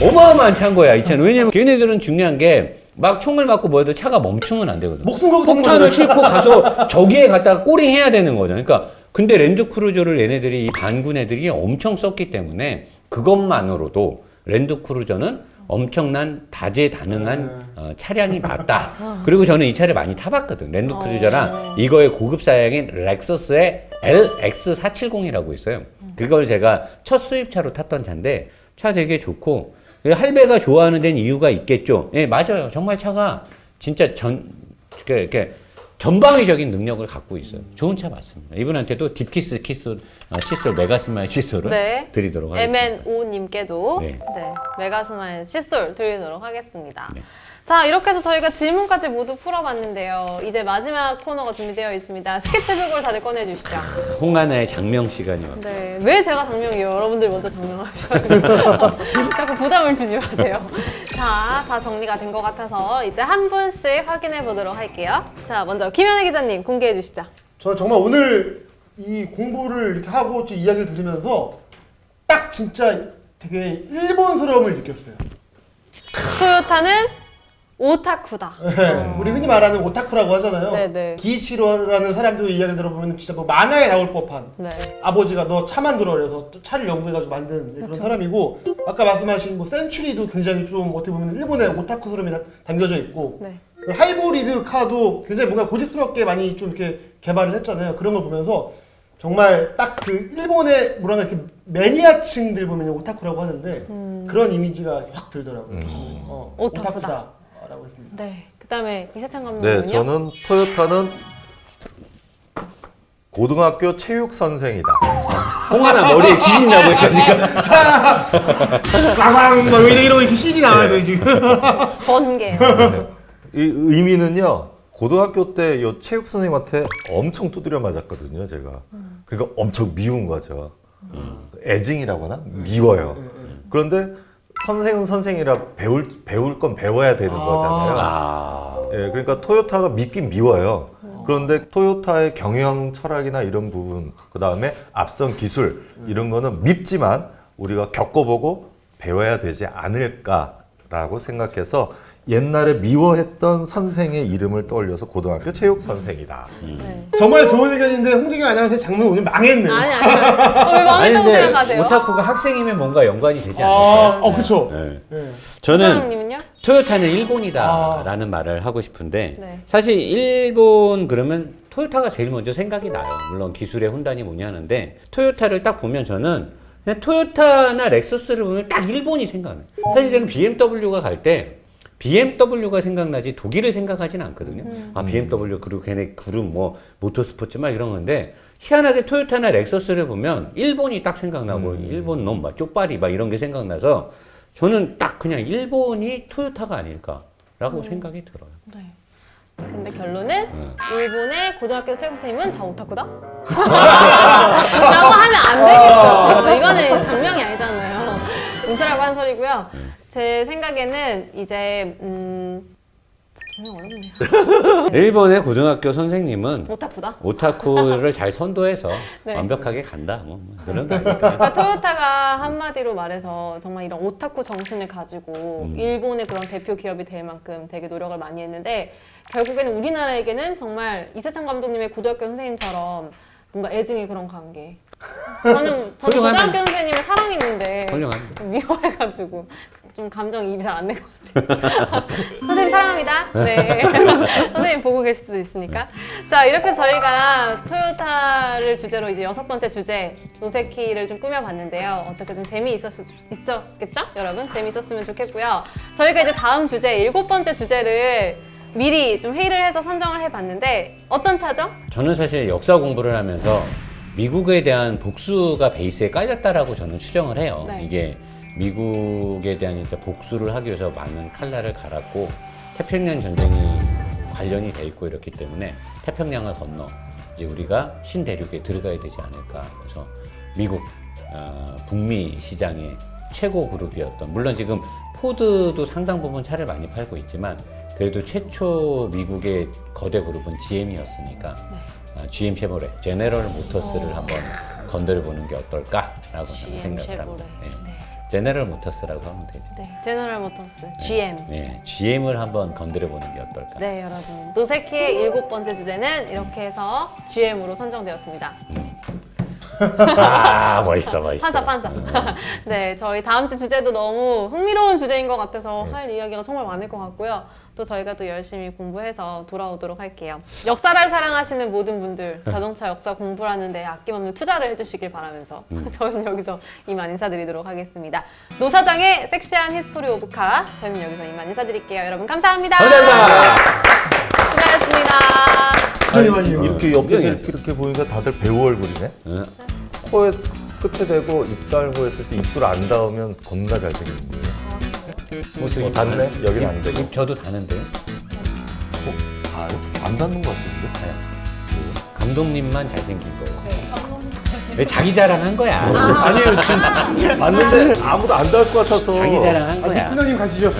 D: 어마어마한 차인 거야, 이 차는. 왜냐면 걔네들은 중요한 게 막 총을 맞고 뭐해도 차가 멈추면 안 되거든.
B: 목숨 걸고 타는
D: 폭탄을
B: 거잖아요.
D: 싣고 가서 저기에 갖다가 꼬링 해야 되는 거죠. 그러니까 근데 랜드크루저를 얘네들이 이 반군 애들이 엄청 썼기 때문에 그것만으로도 랜드크루저는 엄청난 다재다능한 차량이 맞다. 그리고 저는 이 차를 많이 타봤거든. 랜드크루저랑 이거의 고급 사양인 렉서스의 LX470이라고 있어요. 그걸 제가 첫 수입차로 탔던 차인데 차 되게 좋고, 할배가 좋아하는 데는 이유가 있겠죠. 예, 맞아요. 정말 차가 진짜 이렇게 전방위적인 능력을 갖고 있어요. 좋은 차 맞습니다. 이분한테도 딥키스 칫솔 메가스마일 칫솔을
C: 네.
D: 드리도록 하겠습니다.
C: MNO님께도
D: 네.
C: 메가스마일 칫솔 드리도록 하겠습니다.
D: 네.
C: 자, 이렇게 해서 저희가 질문까지 모두 풀어봤는데요. 이제 마지막 코너가 준비되어 있습니다. 스케치북을 다들 꺼내주시죠.
D: 홍하나의 장명 시간이 왔
C: 네, 왜 제가 장명이에요? 여러분들 먼저 장명하셔가지고 자꾸 부담을 주지 마세요. 자, 다 정리가 된 것 같아서 이제 한 분씩 확인해 보도록 할게요. 자, 먼저 김현애 기자님 공개해 주시죠.
B: 저는 정말 오늘 이 공부를 이렇게 하고 좀 이야기를 들으면서 딱 진짜 되게 일본스러움을 느꼈어요.
C: 토요타는 오타쿠다.
B: 우리 흔히 말하는 오타쿠라고 하잖아요.
C: 네네.
B: 기이치로라는 사람들 이야기를 들어보면 진짜 뭐 만화에 나올 법한
C: 네.
B: 아버지가 너 차 만들어 그래서 차를 연구해가지고 만든 그런 사람이고, 아까 말씀하신 뭐 센츄리도 굉장히 좀 어떻게 보면 일본의 오타쿠스러움이 담겨져 있고,
C: 네.
B: 하이브리드 카도 굉장히 뭔가 고집스럽게 많이 좀 이렇게 개발을 했잖아요. 그런 걸 보면서 정말 딱 그 일본의 뭐랄까 이렇게 매니아층들 보면 오타쿠라고 하는데 그런 이미지가 확 들더라고요.
C: 오타쿠다.
B: 라고 했습니다.
C: 네. 그다음에 이세창 감독님은요?
E: 네, 저는 토요타는 고등학교 체육 선생이다.
D: 홍하나 머리에 지진 나고 있어 지금.
B: 가방 막 이러고 이렇게 CG 나와야 돼 지금.
C: 번개.
E: 이 의미는요, 고등학교 때 요 체육 선생님한테 엄청 두드려 맞았거든요, 제가. 그러니까 엄청 미운 거죠. 애증이라고 하나? 미워요. 그런데 선생은 선생이라 배울 건 배워야 되는 거잖아요.
D: 아.
E: 예, 그러니까 토요타가 밉긴 미워요. 그런데 토요타의 경영 철학이나 이런 부분, 그 다음에 앞선 기술 이런 거는 밉지만 우리가 겪어보고 배워야 되지 않을까라고 생각해서 옛날에 미워했던 선생의 이름을 떠올려서 고등학교 체육 선생이다.
C: 네.
B: 정말 좋은 의견인데 홍진경 아나운서의 장문 오늘 망했네.
C: 아니 왜 망했다고 생각하세요?
D: 오타쿠가 학생이면 뭔가 연관이 되지 않을까요?
B: 그쵸.
D: 네.
B: 네.
D: 저는
C: 소장님은요?
D: 토요타는 일본이다라는 말을 하고 싶은데
C: 네.
D: 사실 일본 그러면 토요타가 제일 먼저 생각이 나요. 물론 기술의 혼단이 뭐냐 하는데 토요타를 딱 보면 저는 그냥 토요타나 렉서스를 보면 딱 일본이 생각나요. 사실 저는 BMW가 갈 때 BMW가 생각나지 독일을 생각하진 않거든요. 아 BMW 그리고 걔네 그룹 뭐 모터스포츠 막 이런 건데 희한하게 토요타나 렉서스를 보면 일본이 딱 생각나고 일본 놈 막 쪽발이 막 이런 게 생각나서 저는 딱 그냥 일본이 토요타가 아닐까라고 생각이 들어요.
C: 네. 근데 결론은 일본의 고등학교 체육 선생님은 다 오타쿠다? 라고 하면 안 되겠죠. 이거는 장명이 아니잖아요. 웃으라고 한 소리고요. 제 생각에는 이제 정말 어렵네요.
D: 일본의 고등학교 선생님은
C: 오타쿠다?
D: 오타쿠를 잘 선도해서
C: 네.
D: 완벽하게 간다. 뭐 그런 거 아닐까요?
C: 그러니까 토요타가 한마디로 말해서 정말 이런 오타쿠 정신을 가지고 일본의 그런 대표 기업이 될 만큼 되게 노력을 많이 했는데 결국에는 우리나라에게는 정말 이세창 감독님의 고등학교 선생님처럼 뭔가 애증의 그런 관계. 저는
D: 훌륭합니다.
C: 고등학교 선생님을 사랑했는데
D: 훌륭합니다.
C: 미워해가지고 좀 감정이입이 잘 안 된 것 같아요. 선생님 사랑합니다. 네. 선생님 보고 계실 수도 있으니까. 자, 이렇게 저희가 토요타를 주제로 이제 6번째 주제 노세키를 좀 꾸며봤는데요. 어떻게 좀 있었겠죠? 여러분 재미있었으면 좋겠고요. 저희가 이제 다음 주제 7번째 주제를 미리 좀 회의를 해서 선정을 해봤는데 어떤 차죠?
D: 저는 사실 역사 공부를 하면서 미국에 대한 복수가 베이스에 깔렸다라고 저는 추정을 해요.
C: 네.
D: 이게 미국에 대한 이제 복수를 하기 위해서 많은 칼날을 갈았고 태평양 전쟁이 관련이 돼 있고 이렇기 때문에 태평양을 건너 이제 우리가 신대륙에 들어가야 되지 않을까. 그래서 미국 북미 시장의 최고 그룹이었던, 물론 지금 포드도 상당 부분 차를 많이 팔고 있지만 그래도 최초 미국의 거대 그룹은 GM이었으니까 GM 쉐보레, 제네럴 모터스를 한번 건드려보는 게 어떨까라고 저는 생각을 합니다. 네. 제네럴 모터스라고 하면 되죠.
C: 네, 제너럴 모터스, GM.
D: 네, GM을 한번 건드려보는 게 어떨까.
C: 네, 여러분. 노세키의 7번째 주제는 이렇게 해서 GM으로 선정되었습니다.
D: 아, 멋있어.
C: 판사. 네, 저희 다음 주 주제도 너무 흥미로운 주제인 것 같아서 할 이야기가 정말 많을 것 같고요. 또 저희가 또 열심히 공부해서 돌아오도록 할게요. 역사를 사랑하시는 모든 분들, 자동차 역사 공부하는데 아낌없는 투자를 해주시길 바라면서 저희는 여기서 이만 인사드리도록 하겠습니다. 노사장의 섹시한 히스토리 오브 카, 저희는 여기서 이만 인사드릴게요. 여러분 감사합니다.
D: 감사합니다.
C: 수고하셨습니다.
E: 이렇게 옆에서 이렇게 보니까 다들 배우 얼굴이네. 코에 끝에 대고 입 달고 했을 때 입술 안 닿으면 겁나 잘생긴 거예요. 닿네? 여기는 안 되고.
D: 입 저도 닿는데요.
E: 안 닿는 것 같은데?
D: 감독님만 잘생긴 거예요. 왜 자기 자랑한 거야?
E: 아니에요, 지금 봤는데 아무도 안 닿을 것 같아서.
D: 자기 자랑한 거야.
B: 피디님 가시죠.